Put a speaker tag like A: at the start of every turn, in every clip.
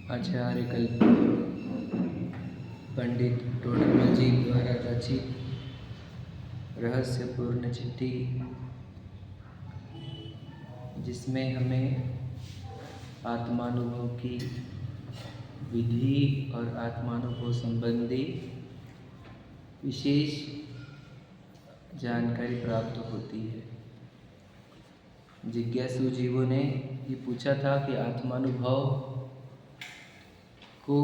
A: आचार्य कल्प पंडित टोडरमल जी द्वारा रचित रहस्यपूर्ण चिट्ठी, जिसमें हमें आत्मानुभव की विधि और आत्मानुभव संबंधी विशेष जानकारी प्राप्त होती है। जिज्ञासु जीवों ने ये पूछा था कि आत्मानुभव को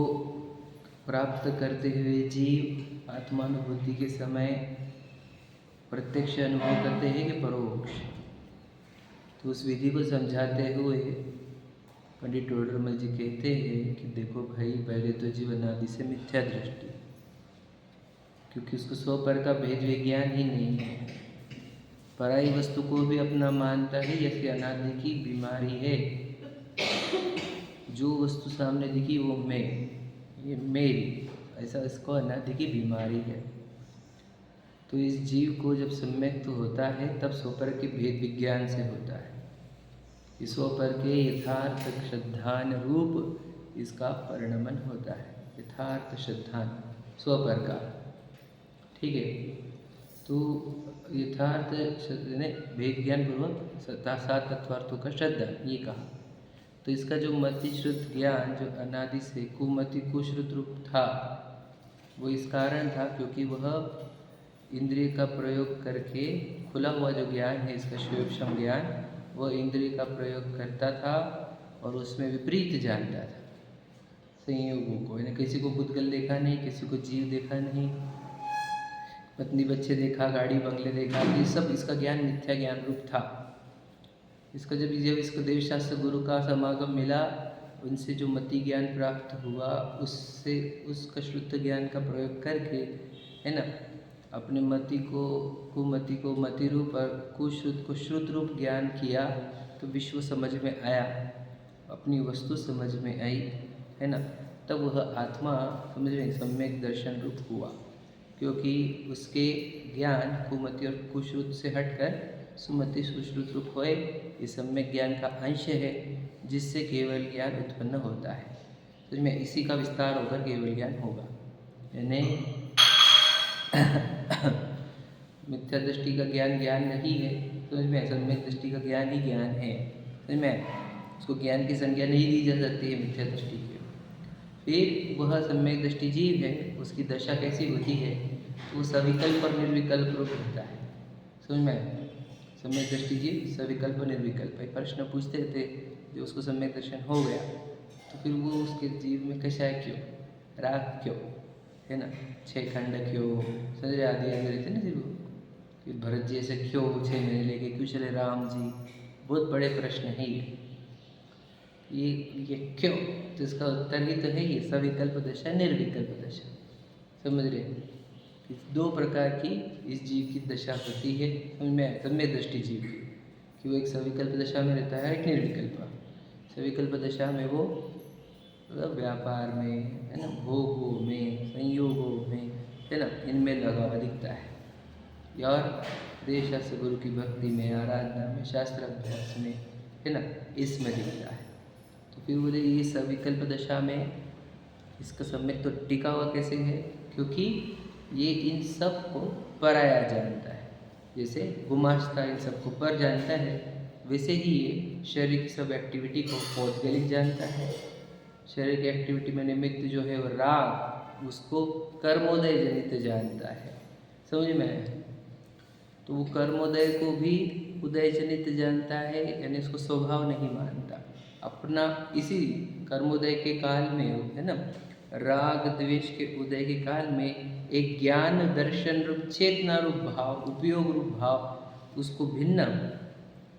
A: प्राप्त करते हुए जीव आत्मानुभूति के समय प्रत्यक्ष अनुभव करते हैं कि परोक्ष। तो उस विधि को समझाते हुए पंडित टोडरमल जी कहते हैं कि देखो भाई, पहले तो जीव अनादि से मिथ्या दृष्टि, क्योंकि उसको स्व पर का भेद विज्ञान ही नहीं है। पराई वस्तु को भी अपना मानता है, ऐसी अनादि की बीमारी है। जो वस्तु सामने दिखी वो मैं, ये मेरी, ऐसा इसको अनादि की बीमारी है। तो इस जीव को जब सम्यक्त होता है तब स्वपर के भेद विज्ञान से होता है। इस स्वपर के यथार्थ श्रद्धान रूप इसका परिणमन होता है। यथार्थ श्रद्धान स्वपर का, ठीक है। तो यथार्थ ने भेद ज्ञान पूर्वक सात तत्वार्थों का श्रद्धा ये कहा। तो इसका जो मति श्रुत ज्ञान, जो अनादि से कुमति कुश्रुत रूप था, वो इस कारण था क्योंकि वह इंद्रिय का प्रयोग करके खुला हुआ जो ज्ञान है, इसका शिवक्षम ज्ञान, वह इंद्रिय का प्रयोग करता था और उसमें विपरीत जानता था संयोगों को। यानी किसी को भूतगल देखा नहीं, किसी को जीव देखा नहीं, पत्नी बच्चे देखा, गाड़ी बंगले देखा, ये सब इसका ज्ञान मिथ्या ज्ञान रूप था। इसका जब इसको देवशास्त्र गुरु का समागम मिला, उनसे जो मति ज्ञान प्राप्त हुआ, उससे उसका शुद्ध ज्ञान का प्रयोग करके, है ना, अपने मति को कुमति को मति रूप और कुश्रुत को श्रुत रूप ज्ञान किया, तो विश्व समझ में आया, अपनी वस्तु समझ में आई, है ना। तब वह आत्मा समझ में सम्यक दर्शन रूप हुआ, क्योंकि उसके ज्ञान कुमति और कुश्रुत से हटकर सुमति सुश्रुत रूप होए। ये सम्यक ज्ञान का अंश है, जिससे केवल ज्ञान उत्पन्न होता है। तो में इसी का विस्तार होकर केवल ज्ञान होगा। यानी मिथ्या दृष्टि का ज्ञान ज्ञान नहीं है, तो इसमें सम्यक दृष्टि का ज्ञान ही ज्ञान है। तो में उसको ज्ञान की संज्ञा नहीं दी जा सकती है मिथ्या दृष्टि की। फिर वह सम्यक दृष्टि जीव है, उसकी दशा कैसी होती है? वो सविकल्प और निर्विकल्प रूप होता है। समझ में? सम्यक दृष्टि जीव सविकल्प और निर्विकल्प। एक प्रश्न पूछते थे, जो उसको सम्यक दर्शन हो गया, तो फिर वो उसके जीव में कषाय क्यों, राग क्यों, है ना, 6 खंड क्यों, संजय आदि आदि रहते ना जी, वो कि भरत जी ऐसे क्यों 6 महीने लेके क्यों चले राम जी, बहुत बड़े प्रश्न है ये क्यों? तो इसका उत्तर ही तो है ये सविकल्प दशा, निर्विकल्प दशा। समझ रहे? दो प्रकार की इस जीव की दशा होती है, समझ सम्यक दृष्टि जीव की, कि वो एक सविकल्प दशा में रहता है, एक निर्विकल्प। सविकल्प दशा में वो व्यापार में, है ना, भोगों में, संयोगों में, है ना, इनमें लगा हुआ दिखता है। और देवशास्त्र गुरु की भक्ति में, आराधना में, शास्त्र अभ्यास में, है ना, इसमें दिखता है। तो फिर बोले ये सविकल्प दशा में इसका सम्यक तो टिका हुआ कैसे है? क्योंकि ये इन सब को पराया जानता है। जैसे गुमाश्ता इन सबको पर जानता है, वैसे ही ये शरीर की सब एक्टिविटी को पौद्गलिक जानता है। शरीर की एक्टिविटी में निमित्त जो है वो राग, उसको कर्मोदय जनित जानता है। समझ में? तो वो कर्मोदय को भी उदय जनित जानता है, यानी उसको स्वभाव नहीं मानता अपना। इसी कर्मोदय के काल में, है ना, राग द्वेष के उदय के काल में एक ज्ञान दर्शन रूप चेतना रूप भाव, उपयोग रूप भाव, उसको भिन्न,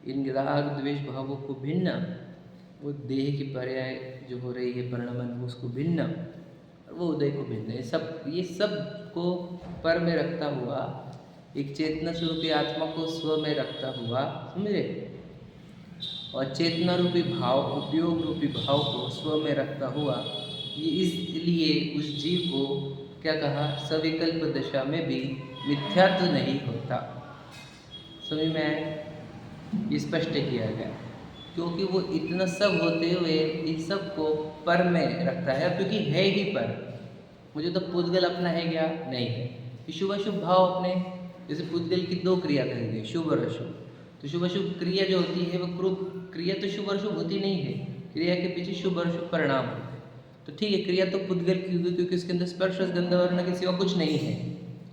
A: इन राग द्वेष भावों को भिन्न, वो देह की पर्याय जो हो रही है परिणमन, उसको भिन्न, और वो उदय को भिन्न। ये सब को पर में रखता हुआ, एक चेतना स्वरूपी आत्मा को स्व में रखता हुआ, समझे, और चेतना रूपी भाव, उपयोग रूपी भाव को स्व में रखता हुआ, ये इसलिए उस जीव को क्या कहा? सविकल्प दशा में भी मिथ्यात्व नहीं होता। समझ में? स्पष्ट किया गया। क्योंकि वो इतना सब होते हुए इस सब को पर में रखता है, क्योंकि है ही पर। मुझे तो पुद्गल अपना है क्या? नहीं है। शुभ अशुभ भाव अपने, जैसे पुद्गल की दो क्रिया करेंगे, शुभ और अशुभ। तो शुभ अशुभ क्रिया जो होती है वो क्रिया तो शुभ और शुभ होती नहीं है, क्रिया के पीछे शुभ और शुभ परिणाम होते हैं। तो ठीक है, क्रिया तो पुद्गल की होगी क्योंकि उसके अंदर स्पर्श रस गंध वर्ण के सिवा कुछ नहीं है।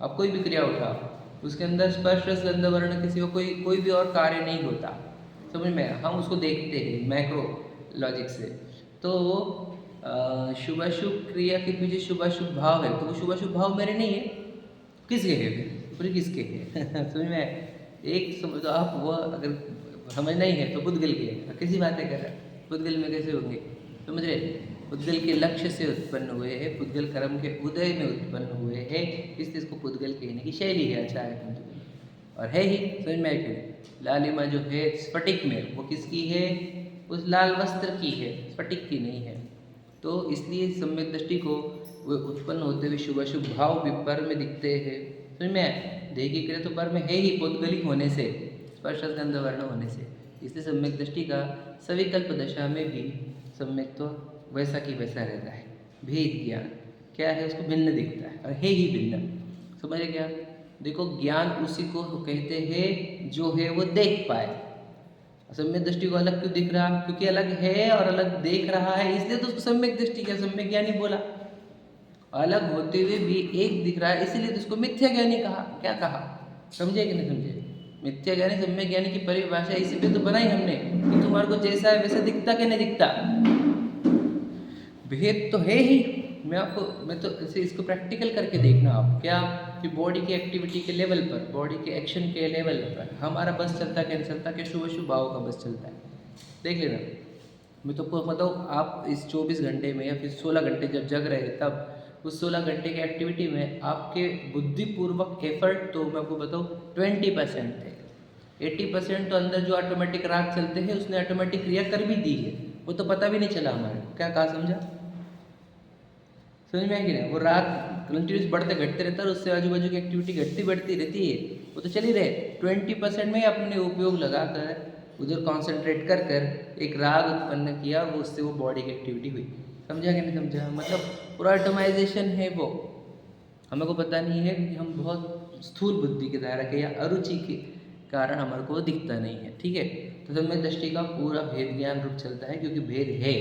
A: आप कोई भी क्रिया उठाओ, उसके अंदर स्पर्श रस गंध वर्ण के सिवा कोई भी और कार्य नहीं होता। समझ में? हम उसको देखते हैं मैक्रो लॉजिक से। तो शुभ अशुभ क्रिया के पीछे शुभ अशुभ भाव है, तो वो शुभ अशुभ भाव मेरे नहीं है, किसके है फिर? पूरे किसके है? समझ में? एक समझ, तो आप वो अगर समझ नहीं है तो पुद्गल के है, किसी बातें कर रहे हैं, पुद्गल में कैसे होंगे? समझ रहे? पुद्गल के लक्ष्य से उत्पन्न हुए हैं, पुद्गल कर्म के उदय में उत्पन्न हुए हैं, इसलिए इसको पुद्गल कहने की शैली है। अच्छा है पुद्गल, और है ही। समझ में आए? लालिमा जो है स्फटिक में, वो किसकी है? उस लाल वस्त्र की है, स्फटिक की नहीं है। तो इसलिए सम्यक दृष्टि को वो उत्पन्न होते हुए शुभ अशुभ भाव भी पर में दिखते हैं। समझ में आए? देह की क्रिया तो पर में है ही, पुद्गलिक होने से, स्पर्श गंध वर्ण होने से। इसलिए सम्यक दृष्टि का सविकल्प दशा में भी सम्यक तो वैसा की वैसा रहता है। भेद ज्ञान क्या है? उसको भिन्न दिखता है, और है ही भिन्न। समझे क्या? देखो, ज्ञान उसी को कहते हैं जो है वो देख पाए। सम्यक दृष्टि को अलग क्यों दिख रहा? क्योंकि अलग है और अलग देख रहा है, इसलिए तो उसको सम्यक दृष्टि क्या सम्यक ज्ञानी बोला। अलग होते हुए भी एक दिख रहा है, इसीलिए तो उसको मिथ्या ज्ञानी कहा। क्या कहा? समझे कि नहीं समझे? मिथ्या ज्ञानी सम्यक ज्ञानी की परिभाषा इसी पे तो बनाई हमने कि तुम्हारे को जैसा है वैसा दिखता कि नहीं दिखता। भेद तो है ही। मैं तो इसको प्रैक्टिकल करके देखना आप, क्या कि बॉडी की एक्टिविटी के लेवल पर, बॉडी के एक्शन के लेवल पर हमारा बस चलता क्या नहीं चलता, कि शुभ शुभ भाव का बस चलता है। देख लेना। मैं तो बताऊँ, आप इस 24 घंटे में या फिर 16 घंटे जब जग रहे तब उस 16 घंटे की एक्टिविटी में आपके बुद्धिपूर्वक एफर्ट तो मैं आपको बताऊँ 20% थे। 80% तो अंदर जो ऑटोमेटिक राग चलते हैं उसने ऑटोमेटिक क्रिया कर भी दी है, वो तो पता भी नहीं चला हमारे को। क्या कहा? समझा? समझ में आया कि नहीं? वो राग कंटिन्यूस बढ़ते घटते रहता है, उससे आजू बाजू की एक्टिविटी घटती बढ़ती रहती है, वो तो चल ही रहे। 20% में ही अपने उपयोग लगाकर उधर कॉन्सेंट्रेट कर एक राग उत्पन्न किया, वो उससे वो बॉडी की एक्टिविटी हुई। समझा कि नहीं समझा? मतलब पूरा ऑटोमाइजेशन है वो। हमें को पता नहीं है कि हम बहुत स्थूल बुद्धि के द्वारा के या अरुचि के कारण हमारे को दिखता नहीं है। ठीक है? तो सम्यक दृष्टि का पूरा भेद ज्ञान रूप चलता है, क्योंकि भेद है।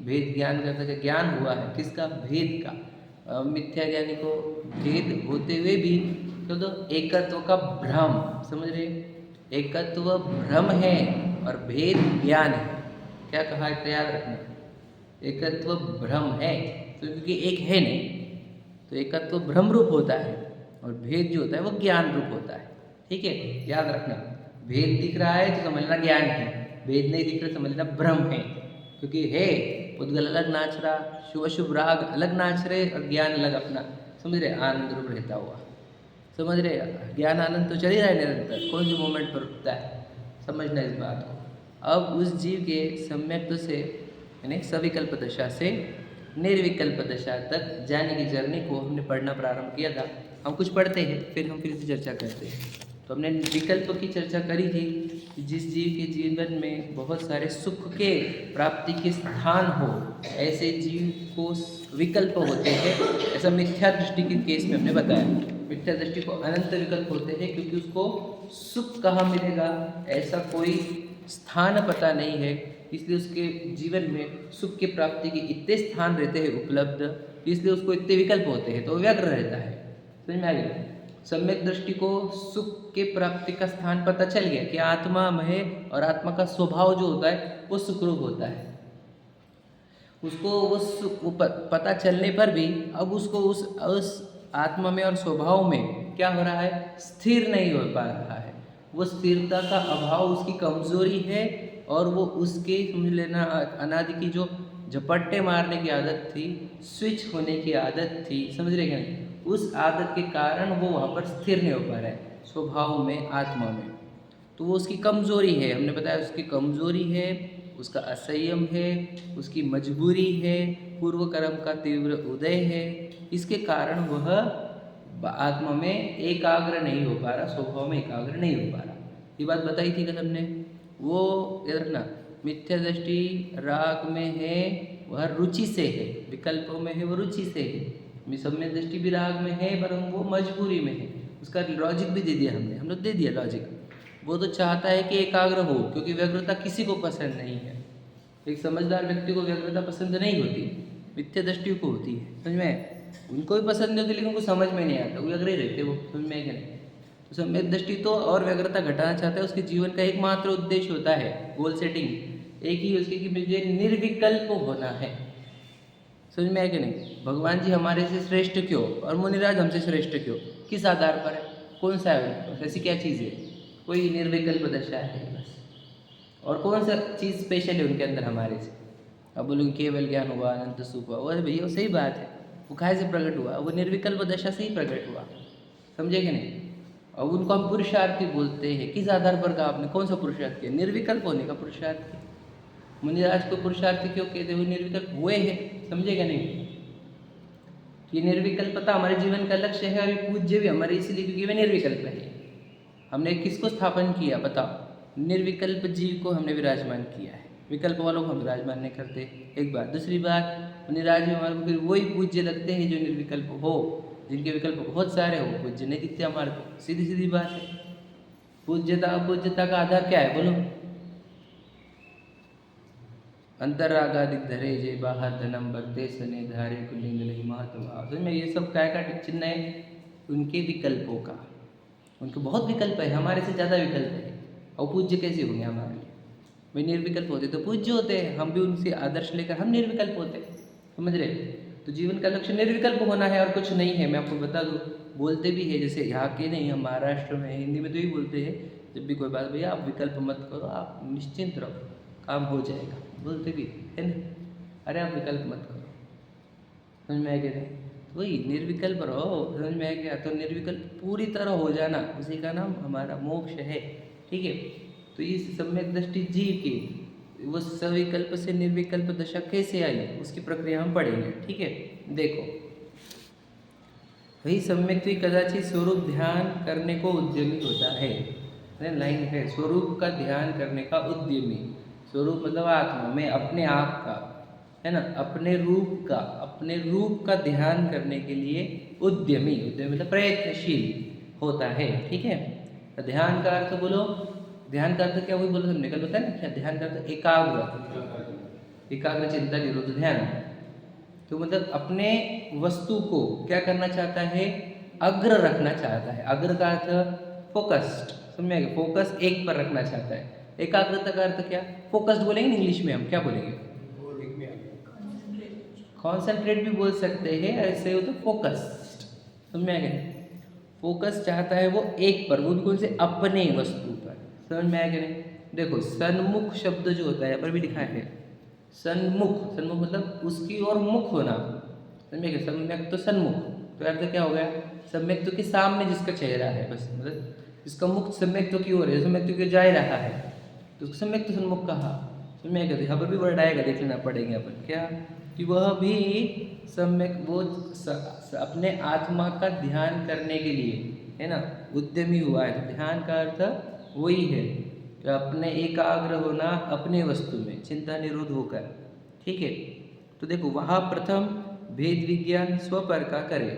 A: भेद ज्ञान का ज्ञान हुआ है, किसका? भेद का। मिथ्या ज्ञानी को भेद होते हुए भी तो एकत्व का भ्रम। समझ रहे? एकत्व भ्रम है और भेद ज्ञान है। क्या कहा है? याद रखना, एकत्व भ्रम है तो क्योंकि एक है नहीं, तो एकत्व भ्रम रूप होता है और भेद जो होता है वो ज्ञान रूप होता है। ठीक है? याद रखना, भेद दिख रहा है तो समझना ज्ञान है, भेद नहीं दिख रहा समझना भ्रम है। क्योंकि है पुद्गल अलग नाच रहा, शुभ शुभ राग अलग नाच रहे और ज्ञान अलग अपना, समझ रहे, आनंद रूप रहता हुआ। समझ रहे? ज्ञान आनंद तो चल ही रहा है निरंतर, कौन से मोमेंट पर रुकता है, समझना इस बात को। अब उस जीव के सम्यक्त्व से यानी सविकल्प दशा से निर्विकल्प दशा तक जाने की जर्नी को हमने पढ़ना प्रारंभ किया था। हम कुछ पढ़ते हैं फिर हम फिर से चर्चा करते हैं। तो हमने विकल्प की चर्चा करी थी कि जिस जीव के जीवन में बहुत सारे सुख के प्राप्ति के स्थान हो, ऐसे जीव को विकल्प होते हैं। ऐसा मिथ्या दृष्टि के केस में हमने बताया। मिथ्या दृष्टि को अनंत विकल्प होते हैं क्योंकि उसको सुख कहाँ मिलेगा ऐसा कोई स्थान पता नहीं है, इसलिए उसके जीवन में सुख की प्राप्ति के इतने स्थान रहते हैं उपलब्ध, इसलिए उसको इतने विकल्प होते हैं, तो व्यग्र रहता है। समझ में आ गया? सम्यक दृष्टि को सुख के प्राप्ति का स्थान पता चल गया कि आत्मा में और आत्मा का स्वभाव जो होता है वो सुखरूप होता है। उसको वो सुख पता चलने पर भी अब उसको उस आत्मा में और स्वभाव में क्या हो रहा है, स्थिर नहीं हो पा रहा है। वो स्थिरता का अभाव उसकी कमजोरी है और वो उसके समझ लेना अनादि की जो झपट्टे मारने की आदत थी, स्विच होने की आदत थी, समझ रहे क्या नहीं, उस आदत के कारण वो वहाँ पर स्थिर नहीं हो पा रहा है स्वभाव में, आत्मा में। तो वो उसकी कमजोरी है, हमने बताया उसकी कमजोरी है, उसका असंयम है, उसकी मजबूरी है, पूर्व कर्म का तीव्र उदय है। इसके कारण वह आत्मा में एकाग्र नहीं हो पा रहा, स्वभाव में एकाग्र नहीं हो पा रहा। ये बात बताई थी कल हमने। वो याद रखना, मिथ्या दृष्टि राग में है, वह रुचि से है, विकल्पों में है वो रुचि से है। सम्यक दृष्टि भी राग में है पर वो मजबूरी में है। उसका लॉजिक भी दे दिया हमने, हम लोग दे दिया लॉजिक। वो तो चाहता है कि एकाग्र हो, क्योंकि व्यग्रता किसी को पसंद नहीं है। एक समझदार व्यक्ति को व्यग्रता पसंद नहीं होती, मिथ्या दृष्टि को होती है, समझ में? उनको भी पसंद नहीं होती लेकिन उनको समझ में नहीं आता, वो व्यग्र रहते वो, समझ में? क्या नहीं? तो सम्यक दृष्टि तो और व्यग्रता घटाना चाहता है। उसके जीवन का एकमात्र उद्देश्य होता है, गोल सेटिंग एक ही उसकी, कि मुझे निर्विकल्प होना है। समझ में है कि नहीं? भगवान जी हमारे से श्रेष्ठ क्यों और मुनिराज हमसे श्रेष्ठ क्यों? किस आधार पर है? कौन सा है? ऐसी क्या चीज़ है? कोई निर्विकल्प दशा है बस। और कौन सा चीज़ स्पेशल है उनके अंदर हमारे से? अब बोलोगे केवल ज्ञान हुआ, अनंत सुख हुआ, वो भैया सही बात है, वो काहे से प्रकट हुआ? वो निर्विकल्प दशा से ही प्रकट हुआ, समझे कि नहीं? और उनको हम पुरुषार्थी बोलते हैं। किस आधार पर कहा आपने? कौन सा पुरुषार्थ किया? निर्विकल्प होने का पुरुषार्थ किया। मुनिराज को पुरुषार्थी क्यों कहते? वो निर्विकल्प हुए हैं, समझेगा नहीं? ये निर्विकल्पता हमारे जीवन का लक्ष्य है और ये पूज्य भी हमारे इसलिए क्योंकि वे निर्विकल्प है। हमने किसको स्थापन किया बताओ? निर्विकल्प जीव को हमने विराजमान किया है, विकल्प वालों को हम विराजमान नहीं करते। एक बात। दूसरी बात, मुनिराज में हमारे को फिर वही पूज्य लगते हैं जो निर्विकल्प हो, जिनके विकल्प बहुत सारे हो, पूज्य नहीं दिखते हमारे को। सीधी सीधी बात है। पूज्यता अपूज्यता का आधार क्या है बोलो? अंतरागादि धरे जे बाहर धनम बरते सने धारे कुलिंग नहीं महत्व। समझ में? ये सब काय का चिन्ह है? उनके विकल्पों का। उनके बहुत विकल्प है, हमारे से ज़्यादा विकल्प है। और पूज्य कैसे होंगे हमारे लिए? वे निर्विकल्प होते तो पूज्य होते हैं, हम भी उनसे आदर्श लेकर हम निर्विकल्प होते, समझ रहे? तो जीवन का लक्ष्य निर्विकल्प होना है और कुछ नहीं है। मैं आपको बता दूँ, बोलते भी है, जैसे यहाँ के नहीं, हम महाराष्ट्र में हिंदी में तो ही बोलते हैं जब भी कोई बात, भैया आप विकल्प मत करो, आप निश्चिंत रहो, काम हो जाएगा, बोलते भी है ना? अरे आप विकल्प मत करो, समझ में आ गया? वही निर्विकल्प रहो, समझ में आ गया? तो निर्विकल्प पूरी तरह हो जाना, उसी का नाम हमारा मोक्ष है, ठीक है? तो इस सम्यक दृष्टि जीव की वो सविकल्प से निर्विकल्प दशा कैसे आई, उसकी प्रक्रिया हम पढ़ेंगे, ठीक है? देखो, वही सम्यक कदाचित स्वरूप ध्यान करने को उद्यमी होता है। लाइन है, स्वरूप का ध्यान करने का उद्यमी। स्वरूप मतलब आत्मा में, अपने आप का, है ना? अपने रूप का ध्यान करने के लिए उद्यमी मतलब प्रयत्नशील होता है, ठीक है? तो ध्यान का अर्थ बोलो, ध्यान का अर्थ क्या? वही बोलो, हमने कल बताया ना क्या ध्यान का अर्थ? एकाग्र चिंता निरोध ध्यान। तो मतलब अपने वस्तु को क्या करना चाहता है? अग्र रखना चाहता है। अग्र का अर्थ फोकस्ड, समझ में? फोकस एक पर रखना चाहता है। एकाग्रता का अर्थ क्या? फोकस्ड बोलेंगे इंग्लिश में, हम क्या बोलेंगे? कॉन्सेंट्रेट भी बोल सकते हैं, ऐसे हो तो फोकस्ड, समझ में आ गया? फोकस चाहता है वो एक पर, वो भी कौन से? अपने वस्तु पर, समझ में आ गया? देखो, सन्मुख शब्द जो होता है यहाँ पर भी लिखा है, सन्मुख मतलब उसकी ओर मुख होना, समझ में? सम्यक तो सन्मुख, तो अर्थ क्या हो गया? सम्यक तो के सामने जिसका चेहरा है, बस मतलब जिसका मुख सम्यक तो की ओर है, सम्यक तो की जा रहा है, तो उसको सम्यक तो सन्मुख कहा। समझ में? यहाँ पर भी वर्ड आएगा, देख लेना पड़ेगा अपन क्या, कि वह भी सम्यक वो अपने आत्मा का ध्यान करने के लिए, है ना, उद्यमी हुआ है। तो ध्यान का अर्थ वही है कि अपने एकाग्र होना अपने वस्तु में, चिंता निरोध होकर, ठीक है? तो देखो, वहाँ प्रथम भेद विज्ञान स्वपर का करे।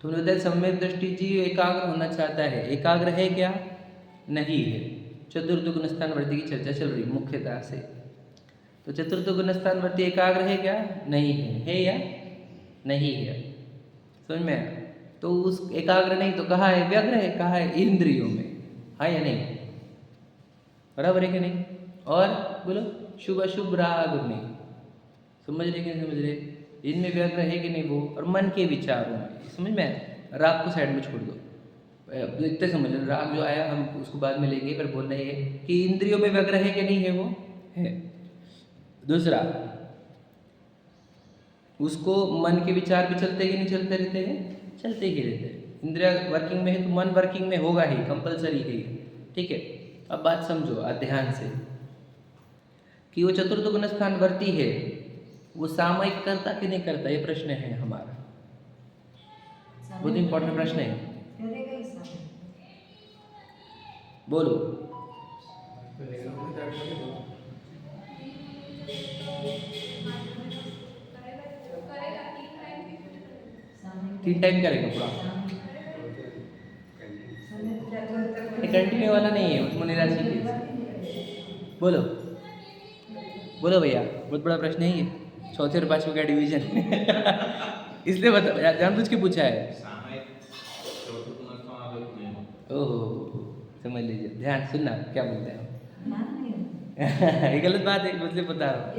A: तो बताया सम्यक दृष्टि जी एकाग्र होना चाहता है। एकाग्र है क्या? नहीं है। चतुर्थ गुण स्थानवर्ती की चर्चा चल रही मुख्यतः से। तो चतुर्थ गुण स्थानवर्ती एकाग्र है क्या? नहीं है या नहीं है? समझ में आया? तो उस एकाग्र नहीं तो कहाँ है? व्यग्र है। कहाँ है? इंद्रियों में, है या नहीं? बराबर है कि नहीं? और बोलो, शुभ अशुभ राग में, समझ रहे कि नहीं समझ रहे? इनमें व्यग्र है कि नहीं वो? और मन के विचारों में, समझ में आया? राग को साइड में छोड़ दो, इतने समझ लो। राग जो आया हम उसको बाद में लेंगे, पर बोल रहे हैं कि इंद्रियों में व्यग्र है कि नहीं है? वो है। दूसरा, उसको मन के विचार भी चलते ही नहीं चलते रहते हैं? चलते ही रहते हैं। इंद्रिया वर्किंग में है तो मन वर्किंग में होगा ही, कंपलसरी है, ठीक है? अब बात समझो ध्यान से, कि वो चतुर्थ गुण स्थान वर्ती है, वो सामयिक करता कि नहीं करता? ये प्रश्न है हमारा, बहुत इंपॉर्टेंट प्रश्न है। बोलो, तीन टाइम करेगा पूरा, ये कंटिन्यू वाला नहीं है, उसमें निराशा की। बोलो बोलो भैया, बहुत बड़ा प्रश्न है ये, चौथे और पांचवे का डिवीजन इसलिए बता, जानबूझ के पूछा है। ओहो, समझ लीजिए, ध्यान सुनना क्या बोलते हैं ये गलत बात है, मतलब बता रहा हूँ।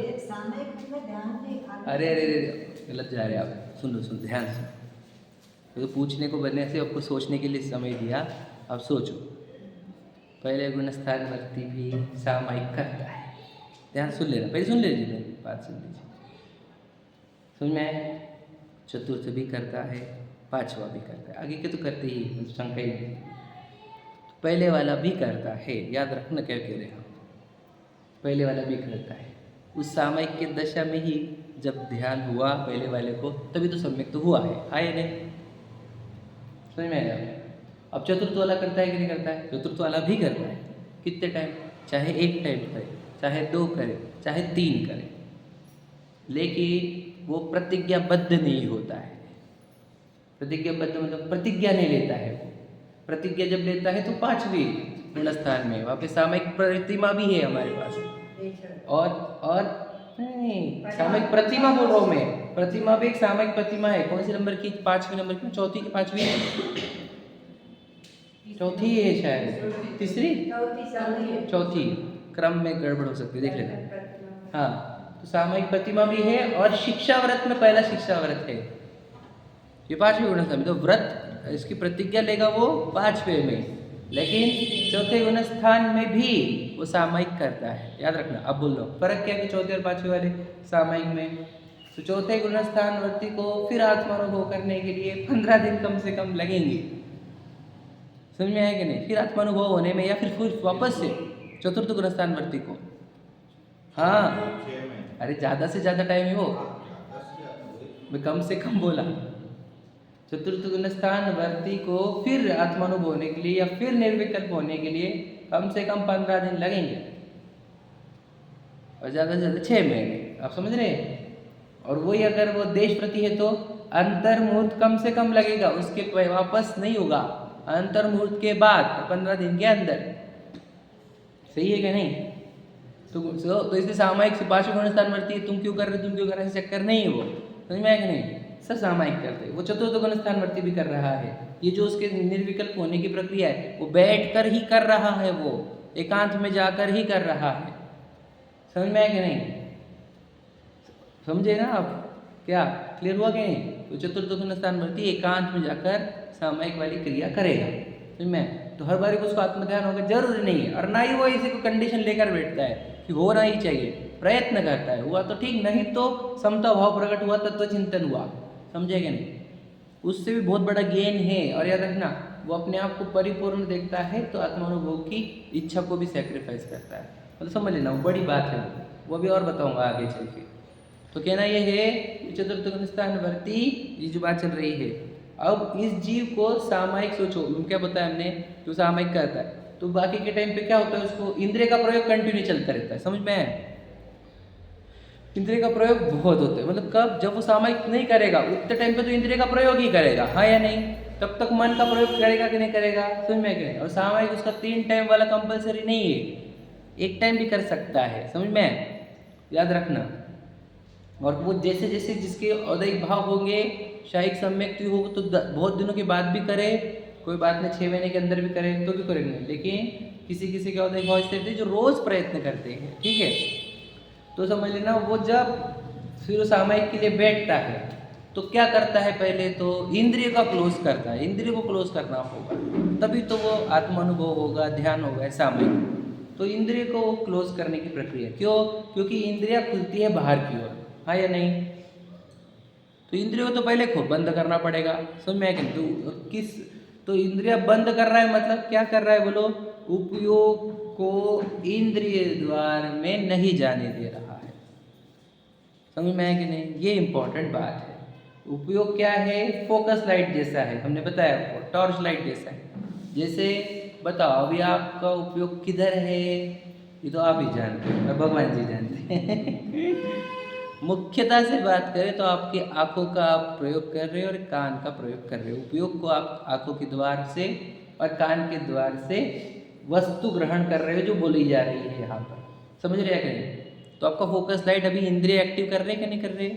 A: अरे अरे अरे गलत जा रहे हैं आप, सुन लो, सुन ध्यान से। तो पूछने को बनने से आपको सोचने के लिए समय दिया, अब सोचो। पहले गुणस्थान वर्ती भी सामायिक करता है, ध्यान सुन लेना, पहले सुन लीजिए, मेरी बात सुन लीजिए, समझ में आया? चतुर्थ भी करता है, पांचवा भी करता है, आगे के तो करते ही, शंका ही नहीं। पहले वाला भी करता है, याद रखना क्या कह रहे हैं, पहले वाला भी करता है। उस सामयिक की दशा में ही जब ध्यान हुआ पहले वाले को, तभी तो सम्यक तो हुआ है या नहीं? समझ में आया? अब चतुर्थ वाला करता है कि नहीं करता है? चतुर्थ वाला भी करता है, कितने टाइम, चाहे एक टाइम करे, चाहे दो करे, चाहे तीन करे, लेकिन वो प्रतिज्ञाबद्ध नहीं होता है। प्रतिज्ञाबद्ध मतलब प्रतिज्ञा नहीं लेता है वो। प्रतिज्ञा जब लेता है तो पांचवी गुणस्थान में, वहाँ पे सामयिक प्रतिमा भी है हमारे पास, और नहीं, सामयिक प्रतिमा बोल रहा हूँ मैं, प्रतिमा भी एक सामयिक प्रतिमा है। कौन से नंबर की? पांचवी नंबर की, चौथी की पांचवी, चौथी है शायद, तीसरी, चौथी, क्रम में गड़बड़ हो सकती है, देख लेना। हाँ, तो सामयिक प्रतिमा भी है, और शिक्षा व्रत में पहला शिक्षा व्रत है, ये पांचवें गुणस्थान में। तो व्रत इसकी प्रतिज्ञा लेगा वो पांचवें में, लेकिन चौथे गुणस्थान में भी वो सामयिक करता है, याद रखना। अब बोल लो फर्क क्या है चौथे और पांचवें वाले सामयिक में? तो चौथे गुणस्थान वर्ती को फिर आत्मानुभव करने के लिए 15 दिन कम से कम लगेंगे, समझ में आया कि नहीं? फिर आत्मानुभव होने में, या फिर वापस से चतुर्थ गुणस्थान वर्ती को, हाँ, अरे ज़्यादा से ज़्यादा टाइम है वो, मैं कम से कम बोला। चतुर्थ गुणस्थान वर्ती को फिर आत्मानुभव होने के लिए या फिर निर्विकल्प होने के लिए कम से कम 15 दिन लगेंगे, और ज़्यादा से ज़्यादा 6 महीने, आप समझ रहे हैं? और वही अगर वो देश प्रति है तो अंतर्मुहूर्त कम से कम लगेगा, उसके वापस नहीं होगा, अंतर्मुहूर्त के बाद 15 दिन के अंदर, सही है कि नहीं? तो इसलिए सामायिक से पांचवें गुणस्थान वर्ती है, तुम क्यों कर रहे, तुम क्यों कर रहे, ऐसे चक्कर नहीं है वो, समझ में आया कि नहीं? सब सामायिक करते हैं। वो चतुर्थ गुणस्थान वर्ती भी कर रहा है, ये जो उसके निर्विकल्प होने की प्रक्रिया है वो बैठ कर ही कर रहा है, वो एकांत में जाकर ही कर रहा है, समझ में आया कि नहीं? समझे ना आप? क्या क्लियर हुआ कि नहीं? तो चतुर्थ गुणस्थान वर्ती एकांत में जाकर सामायिक वाली क्रिया करेगा, समझ में? तो हर बार उसको आत्मध्यान होगा जरूरी नहीं है, और ना ही वो इसी को कंडीशन लेकर बैठता है कि होना ही चाहिए, प्रयत्न करता है, हुआ तो ठीक, नहीं तो समता भाव प्रकट हुआ, तत्व चिंतन हुआ, समझेगा नहीं? उससे भी बहुत बड़ा गेन है। और याद रखना, वो अपने आप को परिपूर्ण देखता है तो आत्मानुभव की इच्छा को भी सेक्रीफाइस करता है, मतलब समझ लेना, वो बड़ी बात है, वो भी और बताऊंगा आगे चल के। तो कहना ये है चतुर्थ गुणस्थान वर्ती, ये जो बात चल रही है। अब इस जीव को सामायिक सोचो, क्या बताया हमने, जो सामायिक करता है, तो बाकी के टाइम पे क्या होता है, उसको इंद्रिय का प्रयोग कंटिन्यू चलता रहता है, समझ में आया? इंद्रिय का प्रयोग बहुत होता है, मतलब कब, जब वो सामायिक नहीं करेगा उतने टाइम पे तो इंद्रिय का प्रयोग ही करेगा, हाँ या नहीं? तब तक मन का प्रयोग करेगा कि नहीं करेगा, समझ में आया? और सामायिक उसका 3 टाइम वाला कंपलसरी नहीं है, एक टाइम भी कर सकता है, समझ में आया? याद रखना। और वो जैसे जैसे जिसके औदैहिक भाव होंगे, शायिक सम्यक्ति हो तो बहुत दिनों के बाद भी करे, कोई बात नहीं, 6 महीने के अंदर भी करे तो भी करेंगे, लेकिन किसी किसी के औदैहिक भाव ऐसे जो रोज प्रयत्न करते हैं, ठीक है? तो समझ लेना, वो जब फिर सामायिक के लिए बैठता है तो क्या करता है, पहले तो इंद्रिय का क्लोज करता है, इंद्रिय को क्लोज करना होगा, तभी तो वो आत्मानुभव होगा, ध्यान होगा सामायिक। तो इंद्रिय को क्लोज करने की प्रक्रिया, क्यों? क्योंकि इंद्रिया खुलती है बाहर की ओर, हाँ या नहीं? तो इंद्रियों को तो पहले खूब बंद करना पड़ेगा, समझ में आया कि किस, तो इंद्रिया बंद कर रहा है मतलब क्या कर रहा है बोलो? उपयोग को इंद्रिय द्वार में नहीं जाने दे रहा है, समझ में आया कि नहीं? ये इंपॉर्टेंट बात है। उपयोग क्या है? फोकस लाइट जैसा है, हमने बताया आपको, टॉर्च लाइट जैसा है। जैसे बताओ अभी आपका उपयोग किधर है, ये तो आप ही जानते हैं और भगवान जी जानते हैं। मुख्यता से बात करें तो आपकी आंखों का आप प्रयोग कर रहे हो और कान का प्रयोग कर रहे हो। उपयोग को आप आंखों के द्वार से और कान के द्वार से वस्तु ग्रहण कर रहे हो जो बोली जा रही है यहाँ पर, समझ रहे हैं कि नहीं? तो आपका फोकस लाइट अभी इंद्रिय एक्टिव कर रहे हैं कि नहीं कर रहे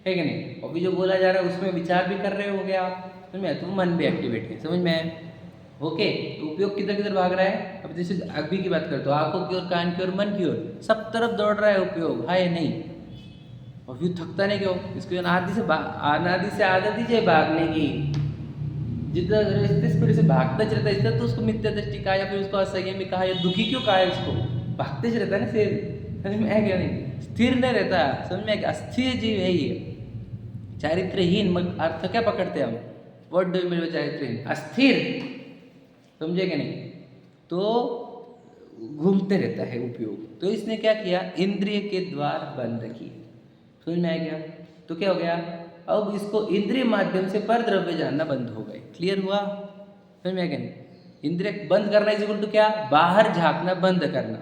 A: है कि नहीं? अभी जो बोला जा रहा है उसमें विचार भी कर रहे हो गया आप, समझ में आया? तो मन भी एक्टिवेट है, समझ में आया? ओके, तो उपयोग किधर किधर भाग रहा है? अब जैसे अभी की बात करते हो, आंखों की ओर, कान की ओर, मन की ओर, सब तरफ दौड़ रहा है उपयोग, है नहीं? और फिर थकता नहीं क्यों? इसको अनादि से आदत ही है भागने की। जितना स्पीड से भागता रहता है, इसलिए तो उसको मिथ्या दृष्टि कहा या फिर उसको असंयमी कहा या दुखी क्यों कहा है? उसको भागते रहता है ना, फिर समझ में आया क्या नहीं? स्थिर नहीं रहता, समझ में आया? अस्थिर जीव है ये, चारित्रहीन। अर्थ क्या पकड़ते हैं हम? What do you mean by चारित्रहीन? अस्थिर, समझे कि नहीं? तो घूमते रहता है उपयोग। तो इसने क्या किया? इंद्रिय के द्वार बंद किए, समझ में आ गया? तो क्या हो गया? अब इसको इंद्रिय माध्यम से पर द्रव्य जानना बंद हो गए। क्लियर हुआ? समझ में आ गया नहीं? इंद्रिय बंद करना इज इक्वल टू क्या? बाहर झांकना बंद करना,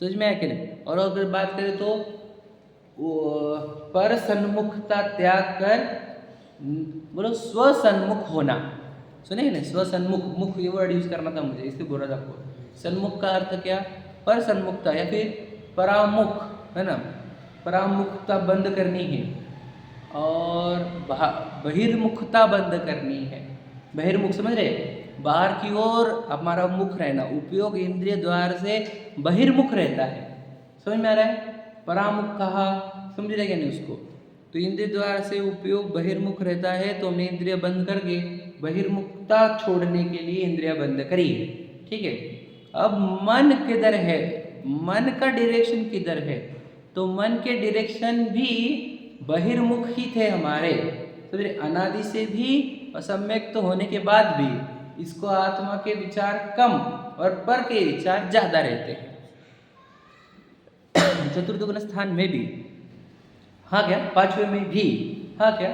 A: समझ में आया कि नहीं? और अगर बात करें तो पर सन्मुखता त्याग कर बोलो स्वसन्मुख होना, सुने ना? स्वसन्मुख, मुख ये वर्ड यूज करना था मुझे, इसलिए बोल रहा था आपको। सन्मुख का अर्थ क्या? पर सन्मुखता या फिर परामुख, है ना? परामुखता बंद करनी है और बहिर्मुखता बंद करनी है। बहिर्मुख समझ रहे? बाहर की ओर हमारा मुख रहना, उपयोग इंद्रिय द्वार से बहिर्मुख रहता है, समझ में आ रहा है? परामुख कहा, समझ रहे क्या नहीं उसको? तो इंद्रिय द्वार से उपयोग बहिर्मुख रहता है, तो हमने इंद्रिय बंद करके बहिर्मुखता छोड़ने के लिए इंद्रिया बंद करी है, ठीक है? अब मन किधर है? मन का डायरेक्शन किधर है? तो मन के डायरेक्शन भी बहिर्मुख ही थे हमारे, तो अनादि से भी और सम्यक तो होने के बाद भी इसको आत्मा के विचार कम और पर के विचार ज्यादा रहते हैं। चतुर्थ गुण स्थान में भी, हाँ क्या? पांचवें में भी, हाँ क्या?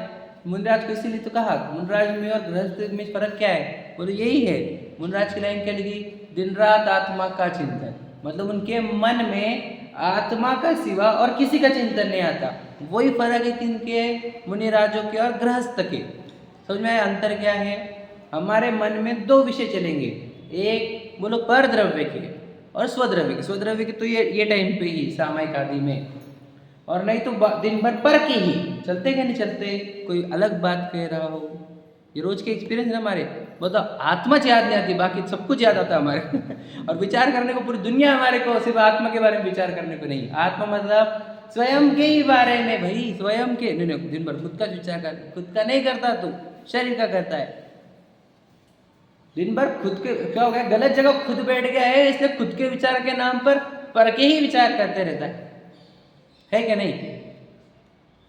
A: मुनराज को इसीलिए तो कहा मुनराज में और गृहस्थ में फर्क क्या है? बोलो यही है। मुनराज की लाइन क्या लिखी? दिन रात आत्मा का चिंतन, मतलब उनके मन में आत्मा का सिवा और किसी का चिंतन नहीं आता। वही फर्क है किनके? मुनिराजों के और गृहस्थ के। समझ में आया अंतर क्या है? हमारे मन में दो विषय चलेंगे, एक बोलो पर द्रव्य के और स्वद्रव्य के। स्वद्रव्य के तो ये टाइम पे ही सामयिक आदि में, और नहीं तो दिन भर पर के ही चलते क्या नहीं चलते? कोई अलग बात कह रहा हो, ये रोज के एक्सपीरियंस है हमारे। बताओ, आत्मा याद नहीं आती, बाकी सब कुछ याद आता है हमारे। और विचार करने को पूरी दुनिया हमारे को, सिर्फ आत्मा के बारे में विचार करने को नहीं। आत्मा मतलब स्वयं के ही बारे में भाई, स्वयं के नहीं, दिन भर खुद का विचार कर, खुद का नहीं करता तू, शरीर का करता है। दिन भर खुद के, क्या हो गया? गलत जगह खुद बैठ गया है, इसलिए खुद के विचार के नाम पर के ही विचार करते रहता है क्या नहीं?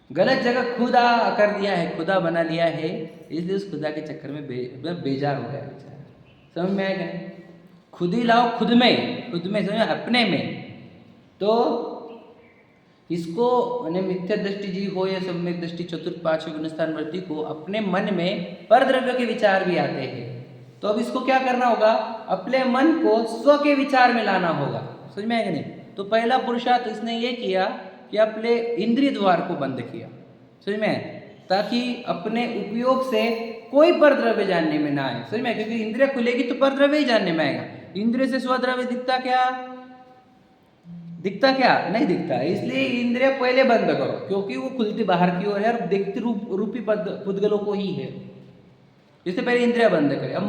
A: गलत जगह खुदा कर दिया है, खुदा बना लिया है, इसलिए उस खुदा के चक्कर में बेजार हो गया बेचारा। समझ में आएगा? खुद ही लाओ, खुद में समझ, अपने में। तो इसको मिथ्या दृष्टि जीव हो या सम्यक दृष्टि चतुर्थ पांचवें गुणस्थान वर्ती को अपने मन में पर द्रव्य के विचार भी आते हैं। तो अब इसको क्या करना होगा? अपने मन को स्व के विचार में लाना होगा। समझ में आएगा नहीं? तो पहला पुरुषार्थ इसने ये किया कि अपने इंद्रिय द्वार को बंद किया, समझ में? ताकि अपने उपयोग से कोई पर द्रव्य जानने में ना आए, समझ में? क्योंकि इंद्रिय खुलेगी तो पर द्रव्य ही जानने में आएगा। इंद्रिय से स्वद्रव्य दिखता क्या? नहीं दिखता। इसलिए इंद्रिय पहले बंद करो, क्योंकि वो खुलती बाहर की ओर है और देखती रूपी पुद्गलों को ही है। इससे पहले इंद्रिया बंद करें। अब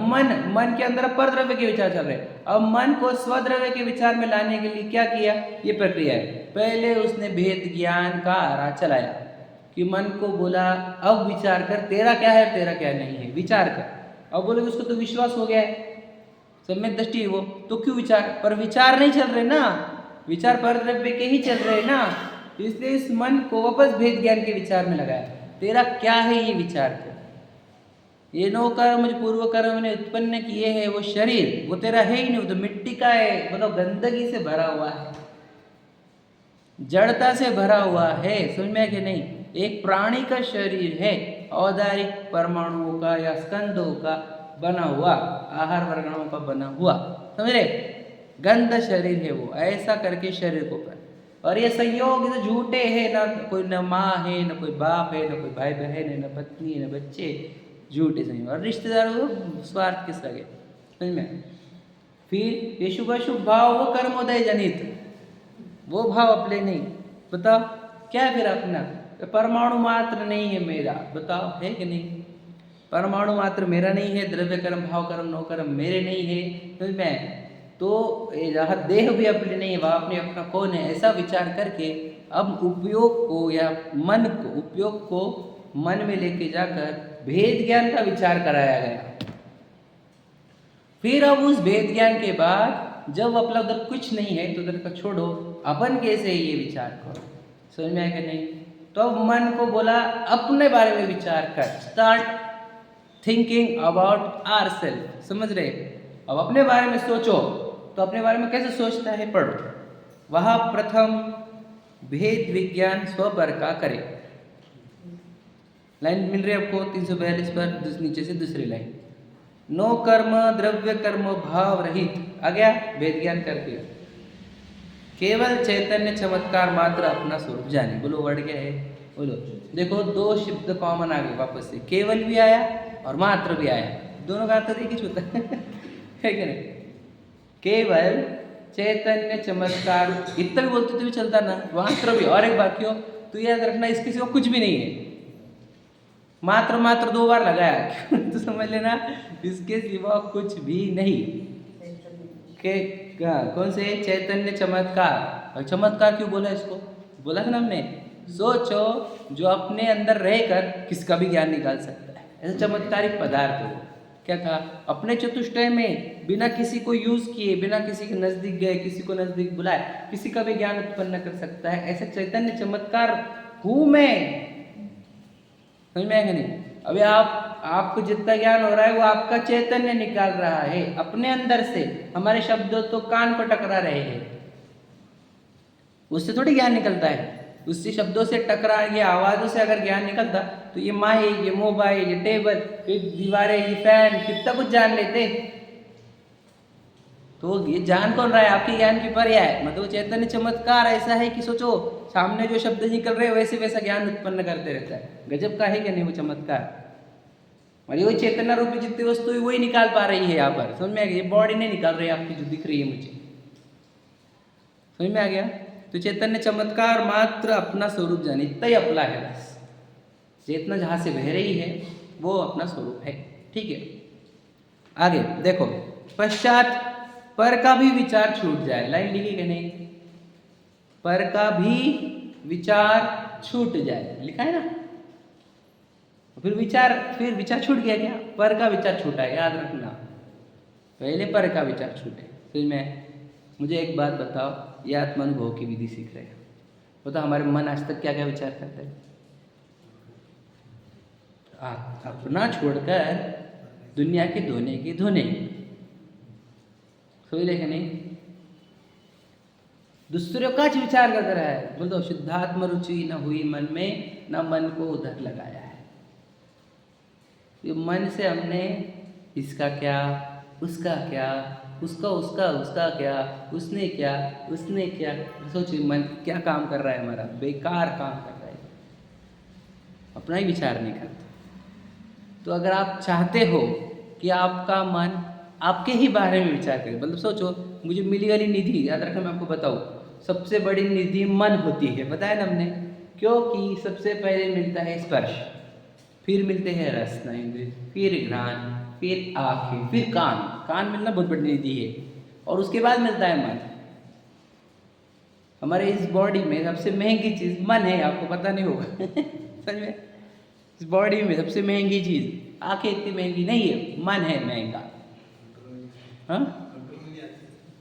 A: मन के अंदर पर द्रव्य के विचार चल रहे हैं। अब मन को स्वद्रव्य के विचार में लाने के लिए क्या किया? ये प्रक्रिया है। पहले उसने भेद ज्ञान का आरा चलाया कि मन को बोला अब विचार कर, तेरा क्या है तेरा क्या नहीं है, विचार कर। अब बोले उसको तो विश्वास हो गया है, सम्यक दृष्टि है वो, तो क्यों विचार? पर विचार नहीं चल रहे ना, विचार पर द्रव्य के ही चल रहे ना, इसलिए इस मन को वापस भेद ज्ञान के विचार में लगाया। तेरा क्या है ये विचार कर। ये नो कर्म जो पूर्व कर्म ने उत्पन्न किए हैं वो शरीर, वो तेरा है ही नहीं, वो तो मिट्टी का है, मतलब गंदगी से भरा हुआ है, जड़ता से भरा हुआ है। समझ में कि नहीं? एक प्राणी का शरीर है, औदारिक परमाणुओं का या स्कंदों का बना हुआ, आहार वर्गणों का बना हुआ, समझ रहे? गंध शरीर है वो, ऐसा करके शरीर को पर। और ये संयोग तो झूठे हैं, ना कोई न माँ है, न कोई बाप है, न कोई भाई बहन है, न पत्नी है, न बच्चे, झूठे संयोग। और रिश्तेदारों को स्वार्थ किस लगे, समझ में। फिर ये शुभ शुभ भाव वो कर्मोदय जनित, वो भाव अपने नहीं। बताओ क्या है फिर अपना, परमाणु मात्र नहीं है मेरा, बताओ है कि नहीं। परमाणु मात्र मेरा नहीं है, द्रव्य कर्म भाव कर्म नो कर्म मेरे नहीं है, समझ में। तो यह देह भी अपने नहीं है, वह अपने अपना कौन है, ऐसा विचार करके अब उपयोग को या मन को, उपयोग को मन में लेके जाकर भेद ज्ञान का विचार कराया गया। फिर अब उस भेद ज्ञान के बाद जब अपना उधर कुछ नहीं है तो उधर का छोड़ो, अपन कैसे ये विचार करो, समझ में आया कि नहीं। तो अब मन को बोला अपने बारे में विचार कर, start thinking about our self, समझ रहे। अब अपने बारे में सोचो, तो अपने बारे में कैसे सोचता है पढ़ो। वह प्रथम भेद विज्ञान स्वपर का करे। लाइन मिल रही है आपको 342 पर, नीचे से दूसरी लाइन। नो कर्म द्रव्य कर्म भाव रहित, आ गया भेद ज्ञान करके, केवल चैतन्य चमत्कार मात्र अपना स्वरूप जाने। बोलो वर्ड क्या है, बोलो। देखो दो शब्द कॉमन आ गए वापस से, केवल भी आया और मात्र भी आया, दोनों का अर्थ एक ही होता है कि नहीं। केवल चैतन्य चमत्कार इतना भी बोलते तो भी चलता ना, मात्र भी। और एक बात क्यों, तो याद रखना इसके सिवा कुछ भी नहीं है। मात्र मात्र 2 बार लगाया तो समझ लेना इसके सिवा कुछ भी नहीं। के कौन से, चैतन्य चमत्कार। और चमत्कार क्यों बोला इसको, बोला था ना हमने, सोचो जो अपने अंदर रहकर किसका भी ज्ञान निकाल सकता है, ऐसा चमत्कारिक पदार्थ हो। क्या कहा, अपने चतुष्टय में बिना किसी को यूज किए, बिना किसी के नजदीक गए, किसी को नजदीक बुलाए, किसी का भी ज्ञान उत्पन्न कर सकता है, ऐसा चैतन्य चमत्कार हूँ मैं। समझ में आएगा नहीं। अभी आपको जितना ज्ञान हो रहा है वो आपका चैतन्य निकाल रहा है अपने अंदर से। हमारे शब्द तो कान को टकरा रहे हैं, उससे थोड़ी ज्ञान निकलता है। उससे शब्दों से टकरा, ये आवाज़ों से अगर ज्ञान निकलता तो ये माइक, ये मोबाइल, ये टेबल, ये दीवारें, ये फैन, कितना कुछ जान लेते। तो ये जान कौन रहा है, आपके ज्ञान की पर्याय। मतलब चैतन्य चमत्कार ऐसा है कि सोचो सामने जो शब्द निकल रहे हैं वैसे वैसा ज्ञान उत्पन्न करते रहता है। गजब का है क्या नहीं वो चमत्कार। और ये वही चेतना रूपी जितनी वस्तु है वही निकाल पा रही है यहाँ पर, समझ में आ गया। ये बॉडी नहीं निकाल रही है आपकी जो दिख रही है मुझे, समझ में आ गया। तो चैतन्य चमत्कार मात्र अपना स्वरूप जाने, इतना ही अपना है बस। चेतना जहाँ से बह रही है वो अपना स्वरूप है, ठीक है। आगे देखो, पश्चात पर का भी विचार छूट जाए। लाइन लिखी कि नहीं, पर का भी विचार छूट जाए, लिखा है ना। फिर विचार छूट गया क्या, पर का विचार छूटा है, याद रखना। पहले पर का विचार छूटे। फिर मैं मुझे एक बात बताओ, ये आत्मानुभव की विधि सीख रहे हैं, बताओ हमारे मन आज तक क्या क्या विचार करते हैं। अपना छोड़कर दुनिया के धोने की धोने, सोई लेके नहीं, दूसरों का विचार कर रहा है। बोल दो, शुद्धात्म रुचि न हुई मन में, न मन को उधर लगाया है। ये मन से हमने इसका क्या, उसका क्या, उसका क्या, उसने क्या। सोचिए मन क्या काम कर रहा है, हमारा बेकार काम कर रहा है, अपना ही विचार नहीं करता। तो अगर आप चाहते हो कि आपका मन आपके ही बारे में विचार करे, मतलब सोचो मुझे मिली वाली निधि, याद रखना मैं आपको बताऊँ, सबसे बड़ी निधि मन होती है, बताया ना हमने। क्योंकि सबसे पहले मिलता है स्पर्श, फिर मिलते हैं रसना इंद्रिय, फिर घ्राण, फिर आँखें, फिर कान मिलना बहुत बड़ी निधि है। और उसके बाद मिलता है मन। हमारे इस बॉडी में सबसे महंगी चीज़ मन है, आपको पता नहीं होगा समझ में। इस बॉडी में सबसे महंगी चीज़, आँखें इतनी महंगी नहीं है, मन है महंगा। हाँ,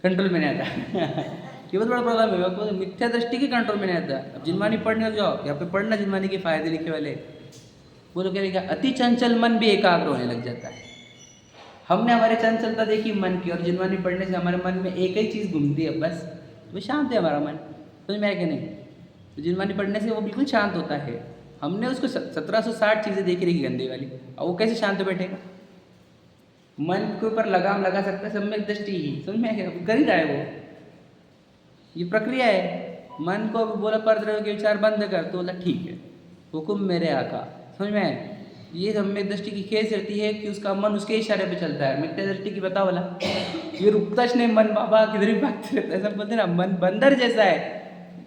A: कंट्रोल में नहीं आता ये बहुत बड़ा प्रॉब्लम है। आपको मिथ्या दृष्टि के कंट्रोल में नहीं आता। अब जिनमानी पढ़ने जाओ, यहाँ पे पढ़ना जिनमानी के फायदे लिखे वाले, बोलो क्या लिखा, अति चंचल मन भी एकाग्र होने लग जाता है। हमने हमारे चंचलता देखी मन की, और जिनमानी पढ़ने से हमारे मन में एक ही चीज़ घूमती है बस, वो शांत है हमारा मन, समझ में आया कि नहीं। तो जिनमानी पढ़ने से वो बिल्कुल शांत होता है। हमने उसको 1760 चीज़ें देखी रही गंदे वाली, और वो कैसे शांत बैठेगा। मन के ऊपर लगाम लगा सकता है सम्यक दृष्टि ही, समझ में आया? कर ही रहा है वो, ये प्रक्रिया है। मन को बोला परद्रव्य के विचार बंद कर, तो बोला ठीक है, हुकुम मेरे आका, समझ में आया? ये सम्यक दृष्टि की खेस रहती है कि उसका मन उसके इशारे पे चलता है। मिथ्या दृष्टि की बताओ बोला, ये रुकता नहीं मन, बाबा किधर भी भागते रहता है, सब बोलते ना मन बंदर जैसा है,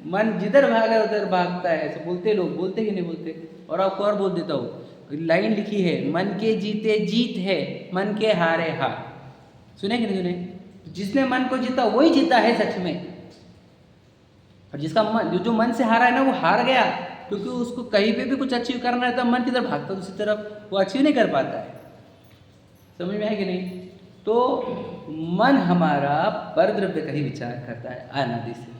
A: मन जिधर भागा उधर भागता है, ऐसे बोलते लोग, बोलते कि नहीं बोलते? और आपको और बोल देता हूँ, लाइन लिखी है, मन के जीते जीत है, मन के हारे हार। सुने कि नहीं सुने? जिसने मन को जीता वही जीता है सच में, और जिसका मन, जो मन से हारा है ना, वो हार गया, क्योंकि उसको कहीं पे भी कुछ अचीव करना है तो मन किधर भागता है दूसरी तरफ, वो अचीव नहीं कर पाता है। समझ में आया कि नहीं? तो मन हमारा परद्रव्य का ही विचार करता है अनादि से।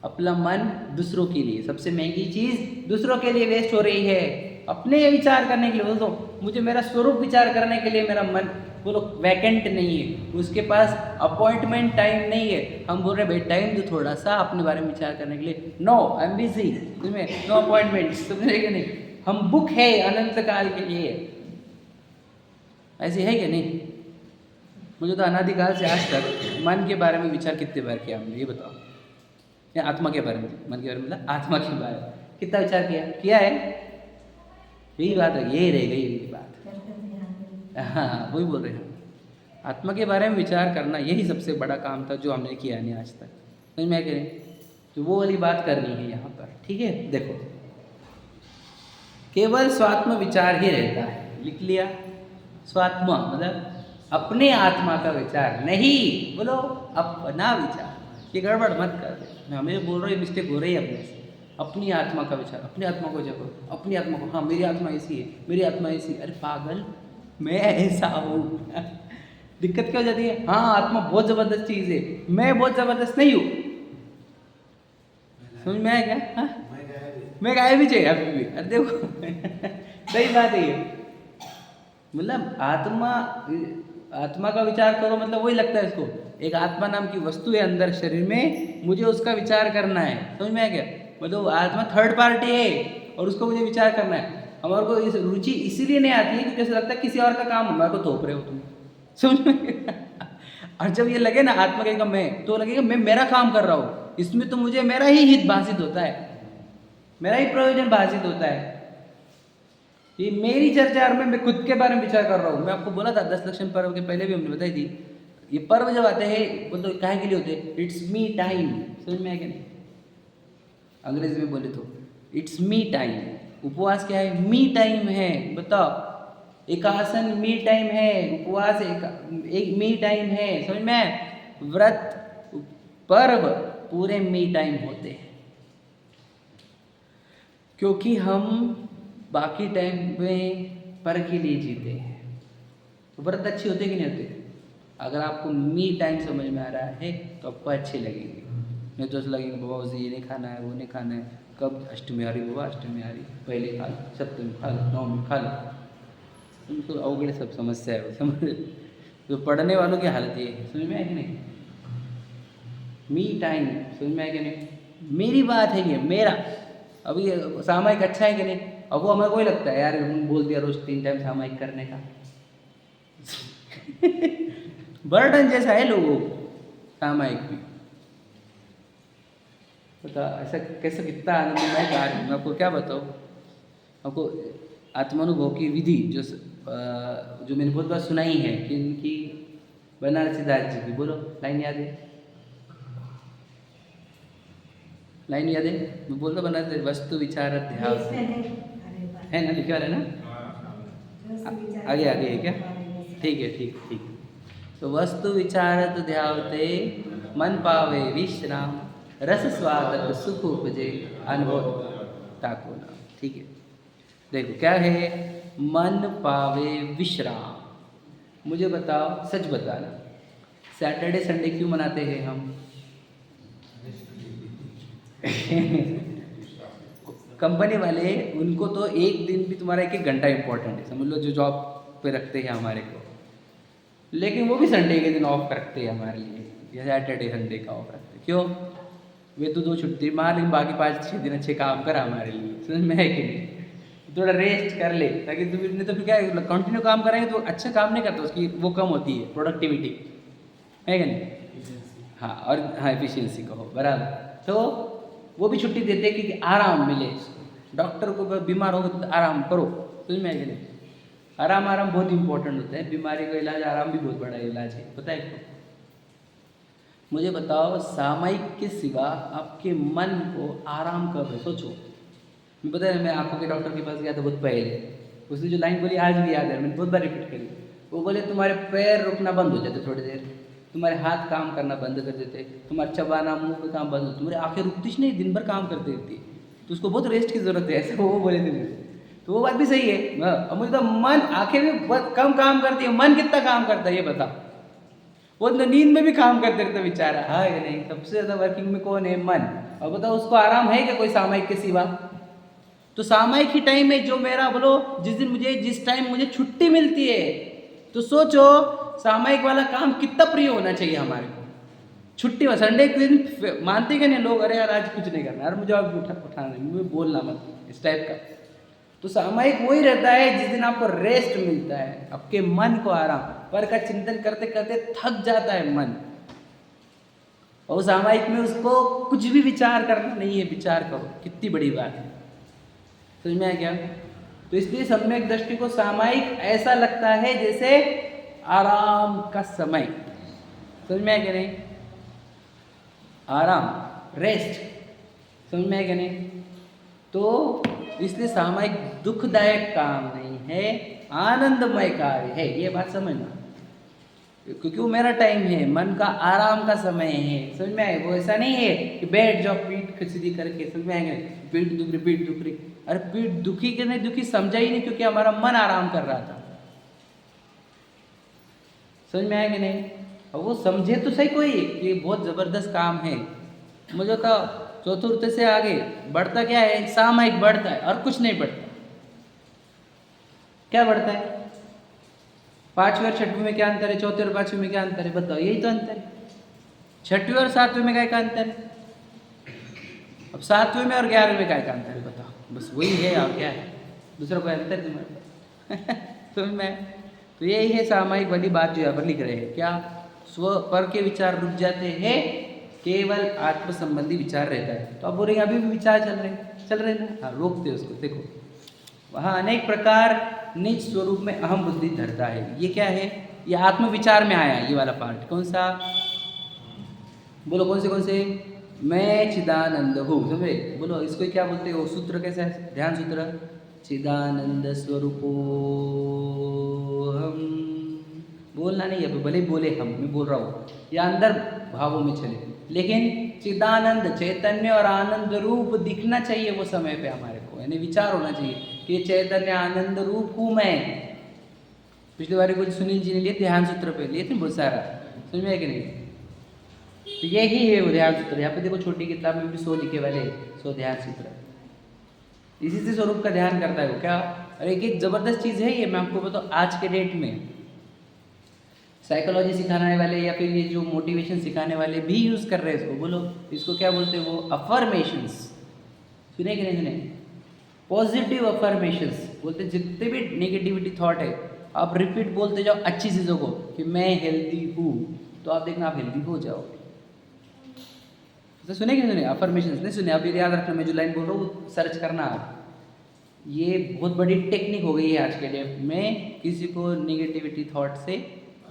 A: अपना मन दूसरों के लिए, सबसे महंगी चीज दूसरों के लिए वेस्ट हो रही है, अपने विचार करने के लिए। बोलो तो मुझे मेरा स्वरूप विचार करने के लिए मेरा मन बोलो वैकेंट नहीं है, उसके पास अपॉइंटमेंट टाइम नहीं है। हम बोल रहे भाई टाइम दो थोड़ा सा अपने बारे में विचार करने के लिए, नो आई एम बिजी, तुम्हें नो अपॉइंटमेंट, समझ रहे कि नहीं? हम बुक है अनंत काल के लिए, ऐसे है कि नहीं? मुझे तो अनादिकाल से आज तक मन के बारे में विचार कितने बार किया हमने, ये बताओ? या आत्मा के बारे में, मन के बारे में मतलब आत्मा के बारे में कितना विचार किया है? यही बात है, यही रह गई यही बात। हाँ वही बोल रहे हैं, आत्मा के बारे में विचार करना यही सबसे बड़ा काम था जो हमने किया नहीं आज तक। समझ में करें तो वो वाली बात करनी है यहाँ पर, ठीक है? देखो, केवल स्वात्म विचार ही रहता है, लिख लिया? स्वात्मा मतलब अपने आत्मा का विचार नहीं, बोलो अपना विचार। ये गड़बड़ मत कर दे, मैं हमें बोल रहा हूँ, मिस्टेक हो रही है अपने से। अपनी आत्मा का विचार, अपनी आत्मा को जगो, अपनी आत्मा को, हाँ मेरी आत्मा ऐसी है, मेरी आत्मा ऐसी। अरे पागल, मैं ऐसा हूँ। दिक्कत क्या हो जाती है? हाँ आत्मा बहुत जबरदस्त चीज है, मैं बहुत जबरदस्त नहीं हूँ। समझ में आया क्या? हाँ? मैं गायब भी चाहिए अभी भी। अरे देखो सही बात है ये, मतलब आत्मा का विचार करो मतलब वही लगता है इसको, एक आत्मा नाम की वस्तु है अंदर शरीर में, मुझे उसका विचार करना है। समझ में आ गया? मतलब आत्मा थर्ड पार्टी है और उसको मुझे विचार करना है। हमारे को इस रुचि इसीलिए नहीं आती है क्योंकि ऐसा लगता है किसी और का काम हमारे को थोप रहे हो तुम। समझ में? और जब ये लगे ना आत्मा कहेगा मैं, तो लगेगा मैं मेरा काम कर रहा हूँ, इसमें तो मुझे मेरा ही हित भाषित होता है, मेरा ही प्रयोजन भाषित होता है, ये मेरी चर्चा और मैं खुद के बारे में विचार कर रहा हूँ। मैं आपको बोला था 10 लक्षण पर्व के पहले भी हमने बताई थी, ये पर्व जब आते हैं बोल तो काहे के लिए होते हैं? It's me time. समझ में आया क्या? नहीं अंग्रेजी में बोले तो इट्स मी टाइम। उपवास क्या है? मी टाइम है। बताओ, एकासन मी टाइम है, उपवास एक मी टाइम है। समझ में? व्रत पर्व पूरे मी टाइम होते हैं, क्योंकि हम बाकी टाइम में पर के लिए जीते हैं। तो व्रत अच्छे होते कि नहीं होते? अगर आपको मी टाइम समझ में आ रहा है तो आपको अच्छे लगेंगे, नहीं तो ऐसा लगेगा बाबा उसे ये नहीं खाना है, वो नहीं खाना है, कब अष्टमी आ रही बाबा, अष्टमी आ रही, पहले खा लो, सप्तमी खा लो, नवमी खा लो। उनको अवगढ़ सब समस्या है, समझ? तो पढ़ने वालों की हालत ये है। समझ में आया कि नहीं? मी टाइम, समझ में आया कि नहीं? मेरी बात है ये, मेरा। अभी सामायिक अच्छा है कि नहीं? अब वो हमें कोई लगता है यार बोल दिया रोज 3 टाइम सामायिक करने का। बर्डन जैसा है लोगों को सामायिक भी। पता ऐसा कैसे, कितना आनंदमय कार्य है। मैं आपको क्या बताऊँ, आपको आत्मानुभव की विधि जो मैंने बहुत बार सुनाई है कि इनकी बनारसी दास जी की, बोलो लाइन याद है? लाइन याद है? मैं बोलता बनारसी, वस्तु विचार ध्यान है ना, लिखा है ना? आगे आगे है क्या? ठीक है, ठीक ठीक। तो वस्तु विचारत ध्यावते मन पावे विश्राम, रस स्वादत सुख उपजे अनुभव ताको नाम। ठीक है, देखो क्या है? मन पावे विश्राम। मुझे बताओ, सच बताना, सैटरडे संडे क्यों मनाते हैं हम? कंपनी वाले, उनको तो एक दिन भी तुम्हारा 1-1 घंटा इंपॉर्टेंट है, समझ लो, जो जॉब पे रखते हैं हमारे को। लेकिन वो भी संडे के दिन ऑफ रखते हैं हमारे लिए, या सैटरडे संडे का ऑफ रखते हैं। क्यों? वे तो 2 छुट्टी मार, लेकिन बाकी 5-6 दिन अच्छे काम करा हमारे लिए। समझ में है कि नहीं? थोड़ा रेस्ट कर ले, ताकि तुम नहीं तो फिर क्या कंटिन्यू काम करेंगे तो अच्छा काम नहीं करता, उसकी वो कम होती है प्रोडक्टिविटी, है कि नहीं? हाँ, और हाँ एफिशिएंसी कहो बराबर। तो वो भी छुट्टी देते हैं कि आराम मिले। डॉक्टर को बीमार हो तो आराम करो, समझ में आएगा नहीं? आराम बहुत इंपॉर्टेंट होता है, बीमारी का इलाज आराम भी बहुत बड़ा इलाज है, पता है क्यों? मुझे बताओ, सामयिक के सिवा आपके मन को आराम कब है? सोचो। मैं पता है, मैं आंखों के डॉक्टर के पास गया था बहुत पहले, उसने जो लाइन बोली आज भी याद है, मैंने बहुत बार रिपीट करी। वो बोले तुम्हारे पैर रुकना बंद हो जाते थोड़ी देर, तुम्हारे हाथ काम करना बंद कर देते, तुम्हारा चबाना मुंह का काम बंद हो, तुम्हारी आंखें रुकती नहीं, दिन भर काम करती रहती, तो उसको बहुत रेस्ट की जरूरत है, ऐसे वो बोले थे मुझे। तो वो बात भी सही है। अब मुझे तो मन, आंखें भी बहुत कम काम करती है, मन कितना काम करता है ये बता? वो तो नींद में भी काम करते रहता बेचारा, हाँ या नहीं? सबसे ज़्यादा वर्किंग में कौन है? मन। और बताओ उसको आराम है क्या कोई सामयिक के सिवा? तो सामयिक ही टाइम है जो मेरा, बोलो जिस टाइम मुझे छुट्टी मिलती है, तो सोचो सामयिक वाला काम कितना प्रिय होना चाहिए हमारे को। छुट्टी में संडे के दिन मानते कि नहीं लोग, अरे यार आज कुछ नहीं करना, अरे मुझे अब उठाना नहीं, मुझे बोलना मत, इस टाइप का। तो सामयिक वही रहता है जिस दिन आपको रेस्ट मिलता है, आपके मन को आराम। पर का चिंतन करते करते थक जाता है मन, और सामयिक में उसको कुछ भी विचार करना नहीं है, विचार करो कितनी बड़ी बात है, समझ में आया क्या? तो इसलिए सम्यक दृष्टि को सामयिक ऐसा लगता है जैसे आराम का समय, समझ में आया क्या नहीं? आराम, रेस्ट, समझ में आया क्या नहीं? तो इसलिए सामयिक दुखदायक काम नहीं है, आनंदमय कार्य है, ये बात समझना, क्योंकि वो मेरा टाइम है, मन का आराम का समय है, समझ में आए? वो ऐसा नहीं है कि बैठ जाओ पीठ सीधी करके, समझ में आएंगे? पीठ दुख रही, अरे पीठ दुखी के नहीं दुखी समझा ही नहीं, क्योंकि हमारा मन आराम कर रहा था, समझ में आएंगे नहीं? और वो समझे तो सही कोई कि बहुत जबरदस्त काम है। मुझे तो चतुर्थ से आगे बढ़ता क्या है? सामयिक बढ़ता है और कुछ नहीं बढ़ता। क्या बढ़ता है? 5वीं और 6वीं में क्या अंतर है? 4वीं और 5वीं में क्या अंतर है? बताओ, यही तो अंतर है। 6वीं और 7वीं में क्या अंतर है? अब 7वीं में और 11वीं में क्या अंतर है? बताओ, बस वही है और क्या है? दूसरा कोई अंतर तुम्हारे समझ में? तो यही है सामयिक वाली बात जो यहाँ पर लिख रहे हैं। क्या? स्व पर के विचार रुक जाते हैं, केवल आत्म संबंधी विचार रहता है। तो अब बोल रहे अभी भी विचार चल रहे ना, हाँ रोकते उसको। देखो वहाँ अनेक प्रकार निज स्वरूप में अहम बुद्धि धरता है। ये क्या है? ये आत्म विचार में आया ये वाला पार्ट। कौन सा? बोलो कौन से? मैं चिदानंद हूँ, समझे? बोलो इसको क्या बोलते हो? सूत्र कैसा है? ध्यान सूत्र, चिदानंद स्वरूपो हम। बोलना नहीं है, भले बोले हम, मैं बोल रहा हूँ या अंदर भावों में चले, लेकिन चिदानंद चैतन्य और आनंद रूप दिखना चाहिए वो समय पे हमारे को, यानी विचार होना चाहिए कि चैतन्य आनंद रूप हूँ मैं। पिछली बार कुछ सुनील जी ने लिए ध्यान सूत्र पे लिए थे बहुत सारा, समझ में है कि नहीं? तो यही है वो ध्यान सूत्र। यहाँ पे देखो छोटी किताब में भी 100 लिखे वाले 100 ध्यान सूत्र, इसी से स्वरूप का ध्यान करता है वो। क्या? अरे एक जबरदस्त चीज़ है ये, मैं आपको बताऊँ। आज के डेट में साइकोलॉजी सिखाने वाले या फिर ये जो मोटिवेशन सिखाने वाले भी यूज़ कर रहे हैं इसको। बोलो इसको क्या बोलते हैं? वो अफर्मेशंस। सुने कि नहीं सुने? पॉजिटिव अफर्मेशंस बोलते। जितने भी नेगेटिविटी थॉट है आप रिपीट बोलते जाओ अच्छी चीज़ों को, कि मैं हेल्दी हूँ, तो आप देखना आप हेल्दी हो जाओगे। तो सुने कि नहीं सुने? अफर्मेशंस नहीं सुने? अब याद रखना, मैं जो लाइन बोल रहा हूँ सर्च करना आप। ये बहुत बड़ी टेक्निक हो गई है आज के डेट में, किसी को नेगेटिविटी थॉट से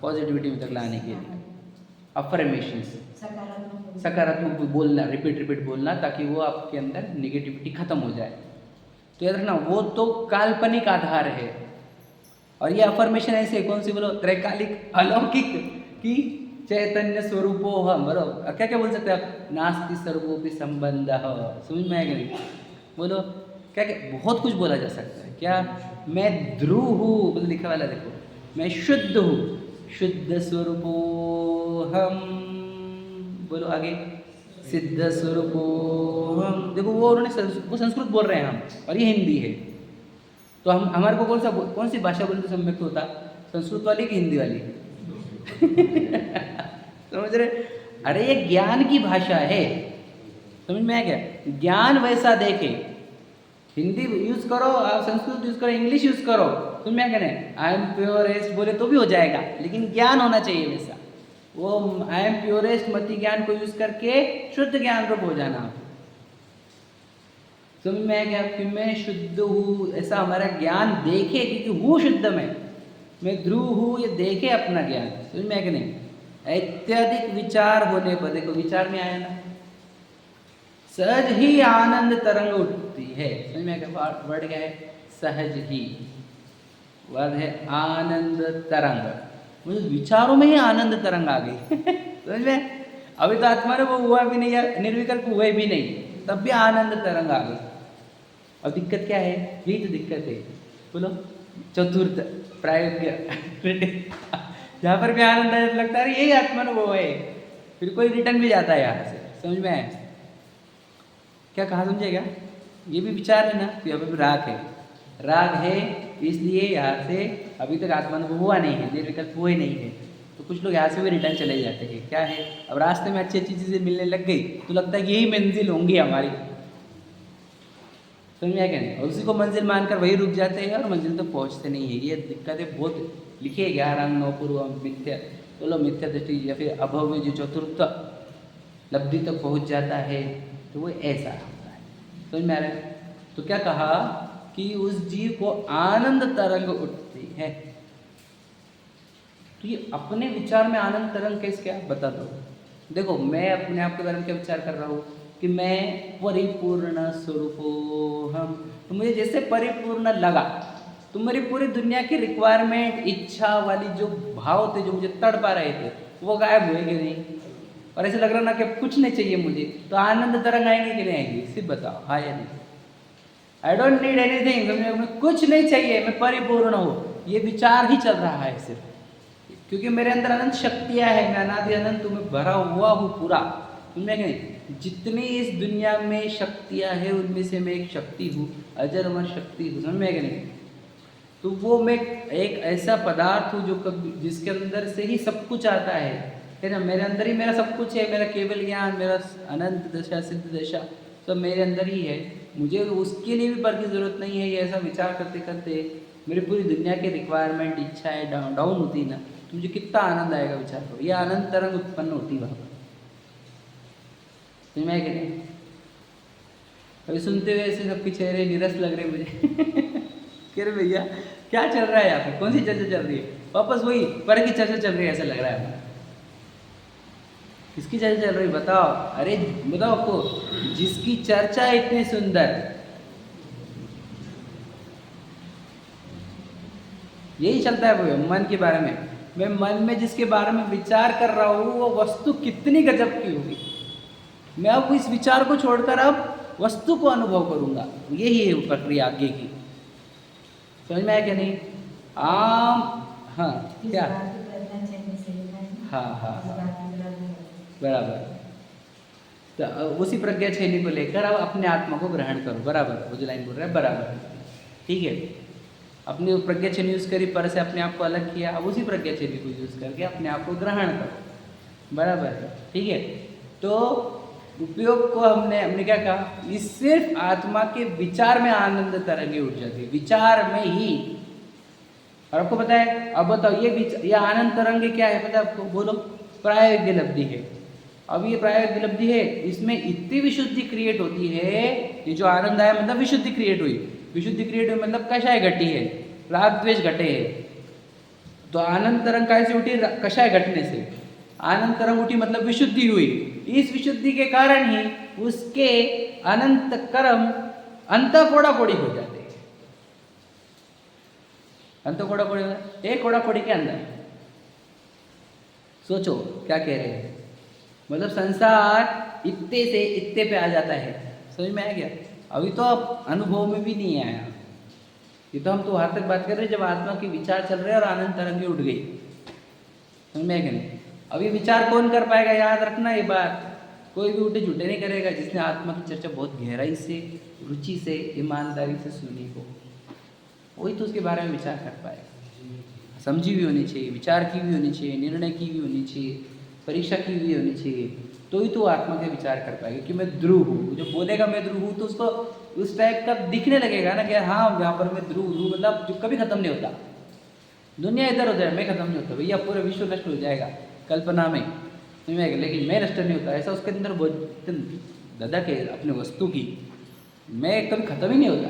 A: पॉजिटिविटी में तक लाने के लिए। अफर्मेशंस, सकारात्मक बोलना, रिपीट बोलना, ताकि वो आपके अंदर नेगेटिविटी खत्म हो जाए। तो याद रखना वो तो काल्पनिक आधार है। और ये अफर्मेशन ऐसे कौन सी? बोलो त्रैकालिक, अलौकिक की चैतन्य स्वरूपो हम। बोलो क्या क्या बोल सकते हैं आप? नास्ति सर्वोपि संबंध, समझ में आएगा नहीं? बोलो क्या क्या, बहुत कुछ बोला जा सकता है। क्या? मैं ध्रुव हूँ, बोलो लिखा वाला देखो, मैं शुद्ध हूँ, शुद्ध स्वरूपो हम। बोलो आगे, सिद्ध स्वरूपो हम। देखो वो उन्होंने वो संस्कृत बोल रहे हैं हम, और ये हिंदी है। तो हम हमारे को कौन सी भाषा बोलने तो सम्यक होता? संस्कृत वाली कि हिंदी वाली? समझ रहे? अरे ये ज्ञान की भाषा है, समझ में आया क्या? ज्ञान वैसा देखे हिंदी यूज करो, आप संस्कृत यूज करो, इंग्लिश यूज करो, तुम क्या करें आई एम प्योरेस्ट बोले तो भी हो जाएगा, लेकिन ज्ञान होना चाहिए वैसा। वो आई एम प्योरेस्ट मति ज्ञान को यूज करके शुद्ध ज्ञान रूप हो जाना। समझ में आया क्या कि मैं शुद्ध हूँ, ऐसा हमारा ज्ञान देखे, क्योंकि हूँ शुद्ध मैं ध्रुव हूँ, ये देखे अपना ज्ञान। समझ में आया कि नहीं? अत्यधिक विचार होने पर, देखो विचार में आया ना, सहज ही आनंद तरंग उठती है। समझ में आया? वर्ड क्या है? सहज ही, वर्ड है आनंद तरंग, मुझे विचारों में ही आनंद तरंग आ गई। समझ में? अभी तो आत्मा ने वो हुआ भी नहीं है, निर्विकल्प हुए भी नहीं, तब भी आनंद तरंग आ गई। अब दिक्कत क्या है? यही तो दिक्कत है, बोलो। चतुर्थ प्रायोग्य यहाँ पर भी आनंद लगता है यही आत्मा ने वो है, फिर कोई रिटर्न भी जाता है यहाँ से। समझ में आया क्या कहा? समझेगा? ये भी विचार है ना कि अभी राग है, राग है इसलिए यहाँ से अभी तक आत्मा को हुआ नहीं है, निर्विकल्प हुए नहीं है, तो कुछ लोग यहाँ से भी रिटर्न चले जाते हैं। क्या है? अब रास्ते में अच्छी अच्छी चीज़ें मिलने लग गई तो लगता है कि यही मंजिल होंगी हमारी। समझ में क्या नहीं? और उसी को मंजिल मानकर वही रुक जाते हैं और मंजिल तो पहुँचते नहीं है। ये दिक्कतें बहुत लिखी है, 11 अंग 9 पूर्व मिथ्या, बोलो मिथ्या दृष्टि या फिर अभव में जो चतुर्थ लब्धि तक पहुँच जाता है तो वो ऐसा होता है। समझ में आ रहा है? तो क्या कहा कि उस जीव को आनंद तरंग उठती है। तो ये अपने विचार में आनंद तरंग कैसे, क्या बता दो। देखो मैं अपने आप के बारे में क्या विचार कर रहा हूँ कि मैं परिपूर्ण स्वरूपोहम, तो मुझे जैसे परिपूर्ण लगा तो मेरी पूरी दुनिया की रिक्वायरमेंट, इच्छा वाली जो भाव थे जो मुझे तड़पा रहे थे वो गायब हुए कि नहीं? और ऐसे लग रहा ना कि कुछ नहीं चाहिए मुझे, तो आनंद तरंग आएंगे कि नहीं आएंगी? सिर्फ बताओ हाँ या नहीं? आई डोंट नीड एनीथिंग, मुझे कुछ नहीं चाहिए, मैं परिपूर्ण हूँ, ये विचार ही चल रहा है सिर्फ, क्योंकि मेरे अंदर अनंत शक्तियाँ हैं, मैं अनादि अनंत में भरा हुआ हूँ पूरा। सुनने के नहीं, जितनी इस दुनिया में शक्तियाँ हैं उनमें से मैं एक शक्ति हूँ, अजर अमर शक्ति हूँ। समझ में आया कि नहीं? तो वो मैं एक ऐसा पदार्थ हूँ जो कभी, जिसके अंदर से ही सब कुछ आता है ना? मेरे अंदर ही मेरा सब कुछ है, मेरा केवल ज्ञान, मेरा अनंत दशा सिद्ध दशा सब मेरे अंदर ही है, मुझे उसके लिए भी पर की जरूरत नहीं है। ये ऐसा विचार करते करते मेरी पूरी दुनिया की रिक्वायरमेंट, इच्छाएं डाउन होती ना, तो मुझे कितना आनंद आएगा विचार करो। ये आनंद तरंग उत्पन्न होती वहाँ पर। समझ में आया कि नहीं? अभी सुनते हुए ऐसे सबके चेहरे निरस लग रहे मुझे। कह रहे भैया क्या चल रहा है यहाँ पे, कौन सी चर्चा चल रही है? वापस वही पर की चर्चा चल रही है ऐसा लग रहा है। किसकी चर्चा चल रही है बताओ? अरे बताओ आपको, जिसकी चर्चा इतनी सुंदर, यही चलता है वो मन के बारे में। मैं मन में जिसके बारे में विचार कर रहा हूँ वो वस्तु कितनी गजब की होगी, मैं अब इस विचार को छोड़कर अब वस्तु को अनुभव करूंगा। यही है प्रक्रिया आगे की। समझ में आया क्या नहीं? हाँ क्या? हाँ हाँ बराबर। तो उसी प्रज्ञा छेनी को लेकर अब अपने आत्मा को ग्रहण करो। बराबर, वो जो लाइन बोल रहा है बराबर, ठीक है। अपनी प्रज्ञा छेनी यूज करी, पर से अपने आप को अलग किया, अब उसी प्रज्ञा छेनी को यूज करके अपने आप को ग्रहण करो। बराबर, ठीक है। तो उपयोग को हमने क्या कहा? इस सिर्फ आत्मा के विचार में आनंद तरंगे उठ जाती है, विचार में ही। और आपको पता है, अब बताओ ये आनंद तरंगे क्या है पता है आपको? बोलो। प्रायोगिक लब्धि है। अब ये प्रायोगिक लब्धि है, इसमें इतनी विशुद्धि क्रिएट होती है, ये जो आनंद आया मतलब विशुद्धि क्रिएट हुई। विशुद्धि क्रिएट हुई मतलब कषाय घटी है, राग द्वेष घटे है। तो आनंद तरंग कैसे उठी? कषाय घटने से आनंद तरंग उठी, मतलब विशुद्धि हुई। इस विशुद्धि के कारण ही उसके अनंत कर्म अंत कोड़ा कोड़ी हो जाते हैं। अंत कोड़ा कोड़ी, एक कोड़ा कोड़ी के अंदर सोचो क्या कह रहे हैं, मतलब संसार इत्ते से इत्ते पे आ जाता है। समझ में आ गया? अभी तो अब अनुभव में भी नहीं आया, ये तो हम तो वहां तक बात कर रहे हैं जब आत्मा के विचार चल रहे हैं और आनंद तरंगे उठ गई। समझ में आया नहीं? अब ये विचार कौन कर पाएगा? याद रखना ये बात, कोई भी उल्टे झूठे नहीं करेगा जिसने आत्मा की चर्चा बहुत गहराई से, रुचि से, ईमानदारी से सुनी हो, वही तो उसके बारे में विचार कर पाएगा। समझी भी होनी चाहिए, विचार की भी होनी चाहिए, निर्णय की भी होनी चाहिए, परीक्षा की भी होनी चाहिए,
B: तो ही तो आत्मा के विचार कर पाएगा कि मैं ध्रुव हूँ। जो बोलेगा मैं ध्रुव हूँ तो उसको उस टाइप का दिखने लगेगा ना कि हाँ यहाँ पर मैं ध्रुव ध्रुव, मतलब जो कभी खत्म नहीं होता। दुनिया इधर हो जाए मैं खत्म नहीं होता भैया, पूरा विश्व नष्ट हो जाएगा कल्पना में, लेकिन मैं नष्ट नहीं होता। ऐसा उसके अंदर दादा के अपने वस्तु की मैं कभी खत्म ही नहीं होता,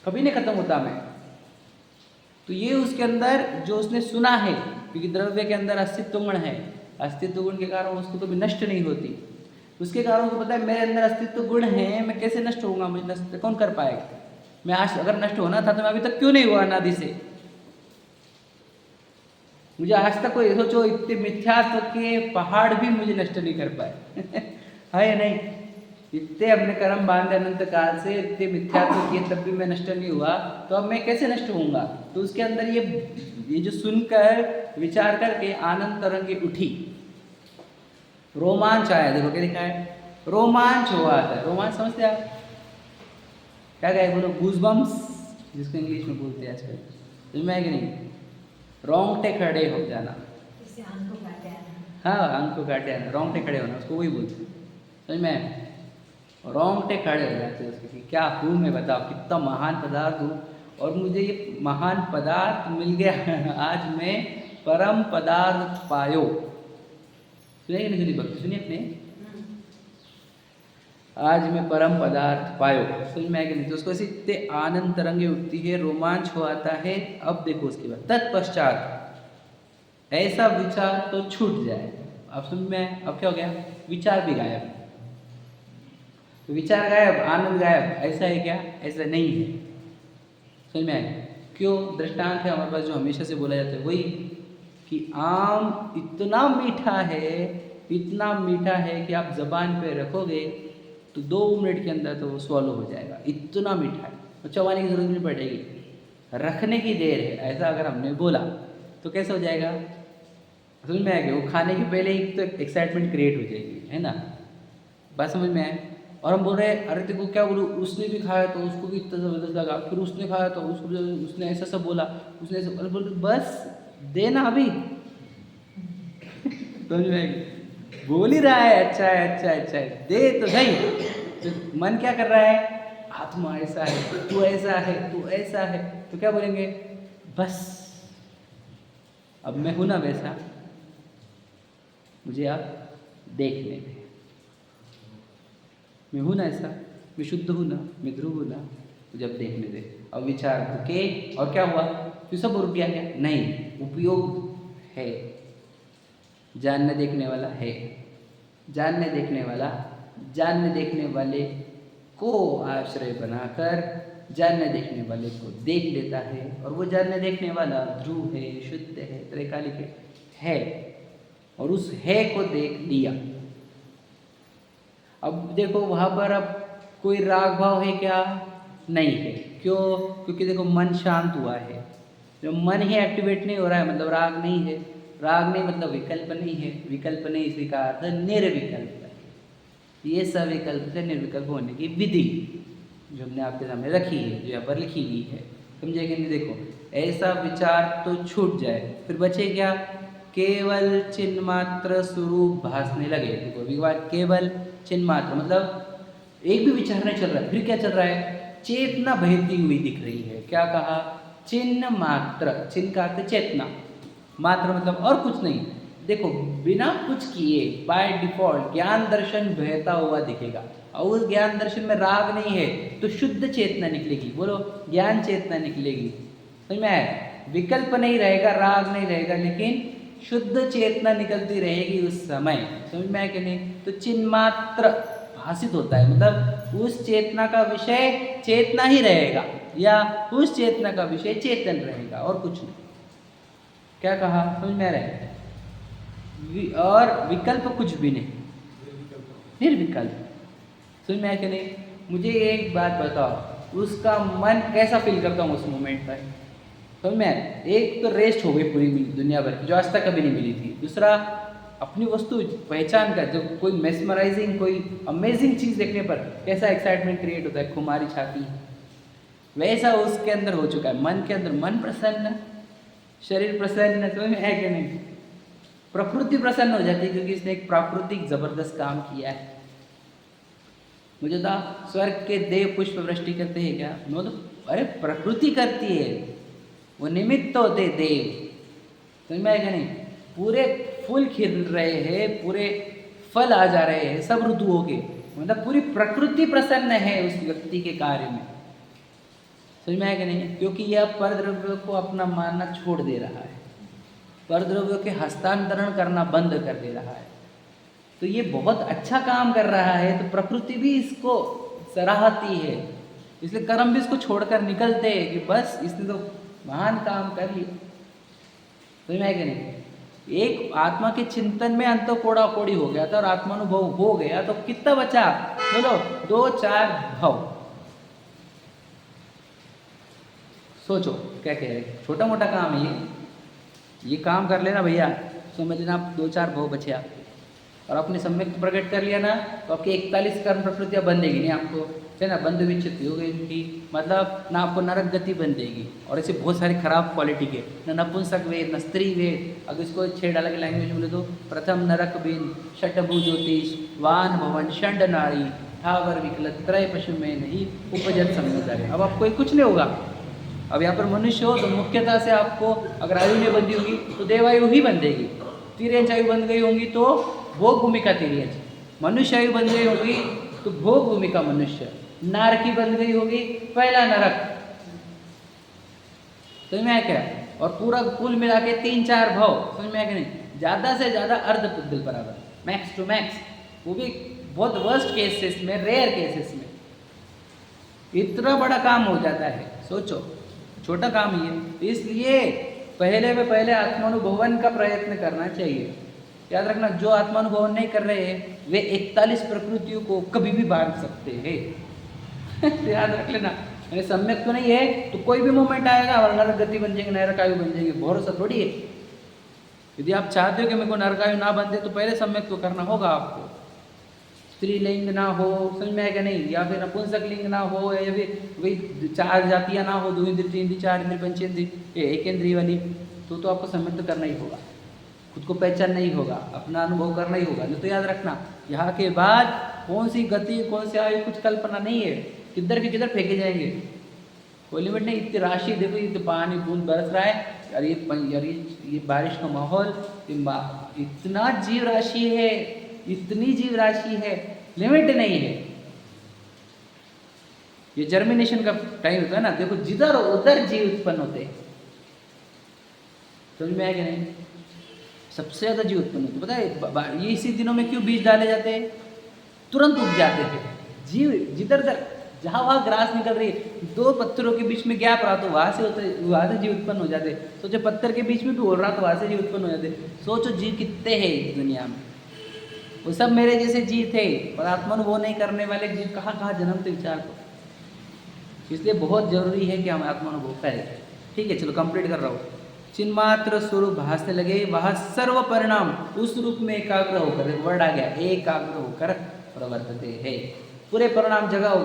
B: कभी नहीं खत्म होता मैं। तो ये उसके अंदर जो उसने सुना है, क्योंकि द्रव्य के अंदर अस्तित्व गुण है, अस्तित्व गुण के कारण वस्तु कभी नष्ट नहीं होती। उसके कारण उसको पता है मेरे अंदर अस्तित्व गुण है, मैं कैसे नष्ट होऊंगा, मुझे नष्ट कौन कर पाएगा। मैं आज अगर नष्ट होना था तो मैं अभी तक क्यों नहीं हुआ अनादि से। मुझे आज तक कोई सोचो इतने मिथ्यात्व के पहाड़ भी मुझे नष्ट नहीं कर पाए है या नहीं। इतने अपने कर्म बांधे अनंत काल से, इतने मिथ्यात्व किए तब भी मैं नष्ट नहीं हुआ, तो अब मैं कैसे नष्ट होऊंगा। तो उसके अंदर ये जो सुनकर विचार करके आनंद तरंगे उठी, रोमांच आया। देखो क्या लिखा है, रोमांच हुआ था। रोमांच समझते आप क्या कहे, बोलो गूज़बम्स जिसको इंग्लिश में बोलते हैं आजकल, समझ में आएगा नहीं, रोंगटे खड़े हो जाना। हाँ अंक को काटे आना, रोंगटे खड़े होना, उसको वही बोलते हैं, समझ में। रोंगटे खड़े हो जाते हैं उसके कि क्या हूँ मैं, बताओ कितना महान पदार्थ हूँ, और मुझे ये महान पदार्थ मिल गया आज मैं परम पदार्थ पायो। सुनिए नहीं सुनी भक्ति, सुनिए अपने, आज मैं परम पदार्थ पायो, समझ में आएगा नहीं। तो उसको इतने आनंद तरंगे उठती है, रोमांच हो आता है। अब देखो उसके बाद तत्पश्चात ऐसा विचार तो छूट जाए। अब समझ में, अब क्या हो गया, विचार भी गायब। तो विचार गायब, आनंद गायब, ऐसा है क्या, ऐसा नहीं है। समझ में आए क्यों। दृष्टांत है हमारे पास जो हमेशा से बोला जाता है वही, कि आम इतना मीठा है, इतना मीठा है कि आप जबान पे रखोगे तो 2 मिनट के अंदर तो वो स्वॉलो हो जाएगा, इतना मीठा है, तो चबाने की जरूरत नहीं पड़ेगी, रखने की देर है। ऐसा अगर हमने बोला तो कैसे हो जाएगा, समझ में आएगा। वो खाने के पहले ही तो एक्साइटमेंट क्रिएट हो जाएगी, है ना, बात समझ में आए। और हम बोल रहे हैं अरे तेको क्या बोलूँ, उसने भी खाया तो उसको भी इतना ज़बरदस्त लगा, फिर उसने खाया तो उसको उसने ऐसा सब बोला, उसने ऐसा, अरे बोल बस देना अभी समझ में आएगी। बोल ही रहा है अच्छा है अच्छा है अच्छा है, दे तो सही। तो मन क्या कर रहा है, आत्मा ऐसा है, तू ऐसा है, तू ऐसा है, तो क्या बोलेंगे, बस अब मैं हूं ना वैसा, मुझे आप देखने दें, मैं हूं ना ऐसा, मैं शुद्ध हूं ना, मैं ध्रुव हूं ना, मुझे अब देखने दे। अब विचार रुके, और क्या हुआ, फिर सब रुक गया क्या, नहीं, उपयोग है, जानने देखने वाला है, जानने देखने वाला, जानने देखने वाले को आश्रय बनाकर जानने देखने वाले को देख लेता है, और वो जानने देखने वाला ध्रुव है, शुद्ध है, त्रैकालिक है, और उस है को देख लिया। अब देखो वहाँ पर अब कोई राग भाव है क्या, नहीं है, क्यों, क्योंकि देखो मन शांत हुआ है, जब मन ही एक्टिवेट नहीं हो रहा है मतलब राग नहीं है, राग नहीं मतलब विकल्प नहीं है, विकल्प नहीं इसी का अर्थ निर्विकल्प। ये सविकल्प से निर्विकल्प होने की विधि जो हमने आपके सामने रखी है, जो यहाँ पर लिखी हुई है, समझेंगे नहीं। देखो ऐसा विचार तो छूट जाए, फिर बचे क्या, केवल चिन्ह मात्र स्वरूप भासने लगे। देखो विवाद केवल चिन्ह मात्र मतलब एक भी विचार नहीं चल रहा है, फिर क्या चल रहा है, चेतना बहती हुई दिख रही है। क्या कहा, चिन्ह मात्र, चिन्ह का अर्थ चेतना, मात्र मतलब और कुछ नहीं। देखो बिना कुछ किए बाय डिफॉल्ट ज्ञान दर्शन बहता हुआ दिखेगा, और उस ज्ञान दर्शन में राग नहीं है तो शुद्ध चेतना निकलेगी, बोलो ज्ञान चेतना निकलेगी, समझ में आया। विकल्प नहीं रहेगा, राग नहीं रहेगा, लेकिन शुद्ध चेतना निकलती रहेगी उस समय, समझ में आया कि नहीं। तो चिन्ह मात्र भाषित होता है, मतलब उस चेतना का विषय चेतना ही रहेगा, या उस चेतना का विषय चेतन रहेगा, और कुछ नहीं। क्या कहा, समझ में आ रहा है। और विकल्प कुछ भी नहीं, निर्विकल्प, समझ में आया कि नहीं। मुझे एक बात बताओ, उसका मन कैसा फील करता हूँ उस मोमेंट पर, समझ में आया। एक तो रेस्ट हो गई पूरी दुनिया भर की जो आज तक कभी नहीं मिली थी, दूसरा अपनी वस्तु पहचान कर, जब कोई मेस्मराइजिंग कोई अमेजिंग चीज़ देखने पर कैसा एक्साइटमेंट क्रिएट होता है, खुमारी छाती, वैसा उसके अंदर हो चुका है। मन के अंदर मन प्रसन्न, शरीर प्रसन्न, समझ में है कि नहीं। प्रकृति प्रसन्न हो जाती है क्योंकि इसने एक प्राकृतिक जबरदस्त काम किया है। मुझे था स्वर्ग के देव पुष्प वृष्टि करते हैं क्या, मैं तो अरे प्रकृति करती है, वो निमित्त होते देव। समझ में आएगा नहीं, पूरे फूल खिल रहे हैं, पूरे फल आ जा रहे हैं सब ऋतुओं के, मतलब पूरी प्रकृति प्रसन्न है उस व्यक्ति के कार्य में। समझ में आएगा नहीं, क्योंकि यह परद्रव्य को अपना मानना छोड़ दे रहा है, परद्रव्य के हस्तांतरण करना बंद कर दे रहा है, तो ये बहुत अच्छा काम कर रहा है। तो प्रकृति भी इसको सराहती है, इसलिए कर्म भी इसको छोड़कर निकलते हैं कि बस इसने तो महान काम कर लिया। समझ में आएगा नहीं, एक आत्मा के चिंतन में अंत कोड़ा कोड़ी हो गया था और आत्मानुभव हो गया, तो कितना बचा, बोलो 2-4 भाव। सोचो क्या कह रहे, छोटा मोटा काम है ये काम कर लेना भैया, समझ लेना आप 2-4 भाव बचे आपके, और अपने सम्यक प्रकट कर लिया ना तो आपकी 41 कर्म प्रकृतियाँ बंधेगी नहीं आपको, है ना, बंध विच्छित हो गई उनकी, मतलब ना आपको नरक गति बन देगी। और ऐसे बहुत सारी खराब क्वालिटी के, न नपुंसक वेद न स्त्री वेद, अगर इसको छेड़ अलग लैंग्वेज बोले तो प्रथम नरक बिन षटभु ज्योतिष वान भवन षंड नारी ठावर विकलत त्रय पशु में नहीं उपजत समझदारी। अब आपको ये कुछ नहीं होगा, अब यहाँ पर मनुष्य हो तो मुख्यतः से आपको अगर आयु नहीं बंधी होगी तो देवायु ही बंधेगी, तिर्यंच आयु बंध गई होंगी तो भोग भूमिका तिर्यंच, मनुष्य आयु बन गई होगी तो भोग भूमिका मनुष्य, नारकी बन गई होगी पहला नरक। समझ में आया क्या, और पूरा कुल मिला के 3-4 भाव, समझ में आया कि नहीं, ज़्यादा से ज़्यादा अर्ध पुद्गल बराबर, मैक्स टू मैक्स, वो भी बहुत वर्स्ट केसेस में, रेयर केसेस में इतना बड़ा काम हो जाता है। सोचो छोटा काम ही है, इसलिए पहले में पहले आत्मानुभवन का प्रयत्न करना चाहिए। याद रखना, जो आत्मानुभवन नहीं कर रहे हैं वे 41 प्रकृतियों को कभी भी बांध सकते हैं। तो याद रख लेना, मैंने सम्यक तो नहीं है तो कोई भी मोमेंट आएगा और नरक गति बन जाएगी, नरक आयु बन जाएगी, भरोसा थोड़ी है। यदि आप चाहते हो कि मेरे को नरक आयु ना बन दे तो पहले सम्यक तो करना होगा आपको, स्त्रीलिंग ना हो, समझ में आएगा नहीं, या फिर नपुंसक लिंग ना हो, या फिर वही 4 जातियाँ ना हो, 2 इंद्रिय 3 इंद्रिय 4 इंद्रिय 5 इंद्रिय 1 इंद्रिय वाली, तो आपको सम्यक तो करना ही होगा, खुद को पहचानना ही होगा, अपना अनुभव करना ही होगा। नहीं तो याद रखना, यहाँ के बाद कौन सी गति कौन सी आयु कुछ कल्पना नहीं है, किधर के किधर फेंके जाएंगे, कोई लिमिट नहीं। इतनी राशि देखो, इतने पानी बूंद बरस रहा है, यार ये बारिश का माहौल, इतना जीव राशि है, इतनी जीव राशि है, लिमिट नहीं है। ये जर्मिनेशन का टाइम होता है ना, देखो जिधर उधर जीव उत्पन्न होते हैं, समझ में आया कि नहीं, सबसे ज्यादा जीव उत्पन्न होते, पता है ये इसी दिनों में क्यों बीज डाले जाते हैं, तुरंत उग जाते थे जीव, जिधर उधर जहाँ वहाँ ग्रास निकल रही है, 2 पत्थरों के बीच में गैप रहा तो वहाँ से जीव उत्पन्न हो जाते। सोचो पत्थर के बीच में भी हो रहा तो वहाँ से जीव उत्पन्न हो जाते। सोचो जीव कितने हैं इस दुनिया में, वो सब मेरे जैसे जीव थे, और आत्मानुभव नहीं करने वाले जीव कहाँ कहाँ जन्मते, विचार को। इसलिए बहुत जरूरी है कि हम आत्मानुभव करें। ठीक है, चलो कंप्लीट कर रहा हूँ। चिन्मात्र स्वरूप भासने लगे, वह सर्व परिणाम उस रूप में एकाग्र होकर, वर्ड आ गया, एकाग्र होकर प्रवर्तते है, पूरे परिणाम जगह हो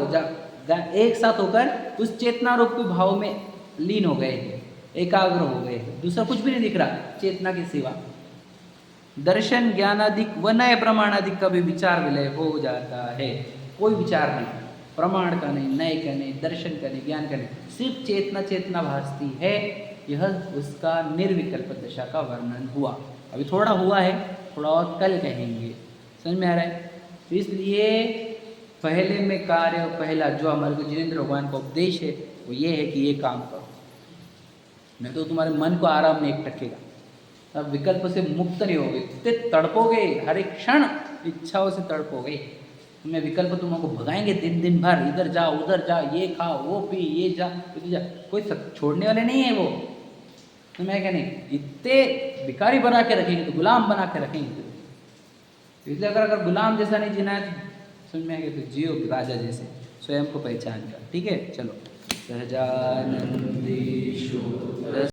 B: एक साथ होकर उस चेतना रूप के भाव में लीन हो गए हैं, एकाग्र हो गए हैं, दूसरा कुछ भी नहीं दिख रहा चेतना के सिवा। दर्शन ज्ञानादिक व नए प्रमाणादिक का भी विचार विलय हो जाता है, कोई विचार नहीं, प्रमाण का नहीं, नए का नहीं, दर्शन का नहीं, ज्ञान का नहीं, सिर्फ चेतना भासती है। यह उसका निर्विकल्प दशा का वर्णन हुआ। अभी थोड़ा हुआ है, थोड़ा और कल कहेंगे, समझ में आ रहा है। तो इसलिए पहले में कार्य, पहला जो हमारे को जिनेंद्र भगवान का उपदेश है वो ये है कि ये काम करो, नहीं तो तुम्हारे मन को आराम नहीं टकेगा, तब विकल्प से मुक्त नहीं होगे, इतने तड़पोगे, हर एक क्षण इच्छाओं से तड़पोगे, तुम्हें विकल्प तुमको भगाएंगे दिन भर, इधर जा उधर जा, ये खा वो पी, ये जा उधर जा, कोई छोड़ने वाले नहीं है वो, तुम्हें क्या नहीं, इतने भिखारी बना के रखेंगे तो गुलाम बना के रखेंगे। इसलिए अगर गुलाम जैसा नहीं जीना है, समझ में आएगा, तो जियो राजा जैसे, स्वयं को पहचान कर। ठीक है, चलो। सहजानंदेषु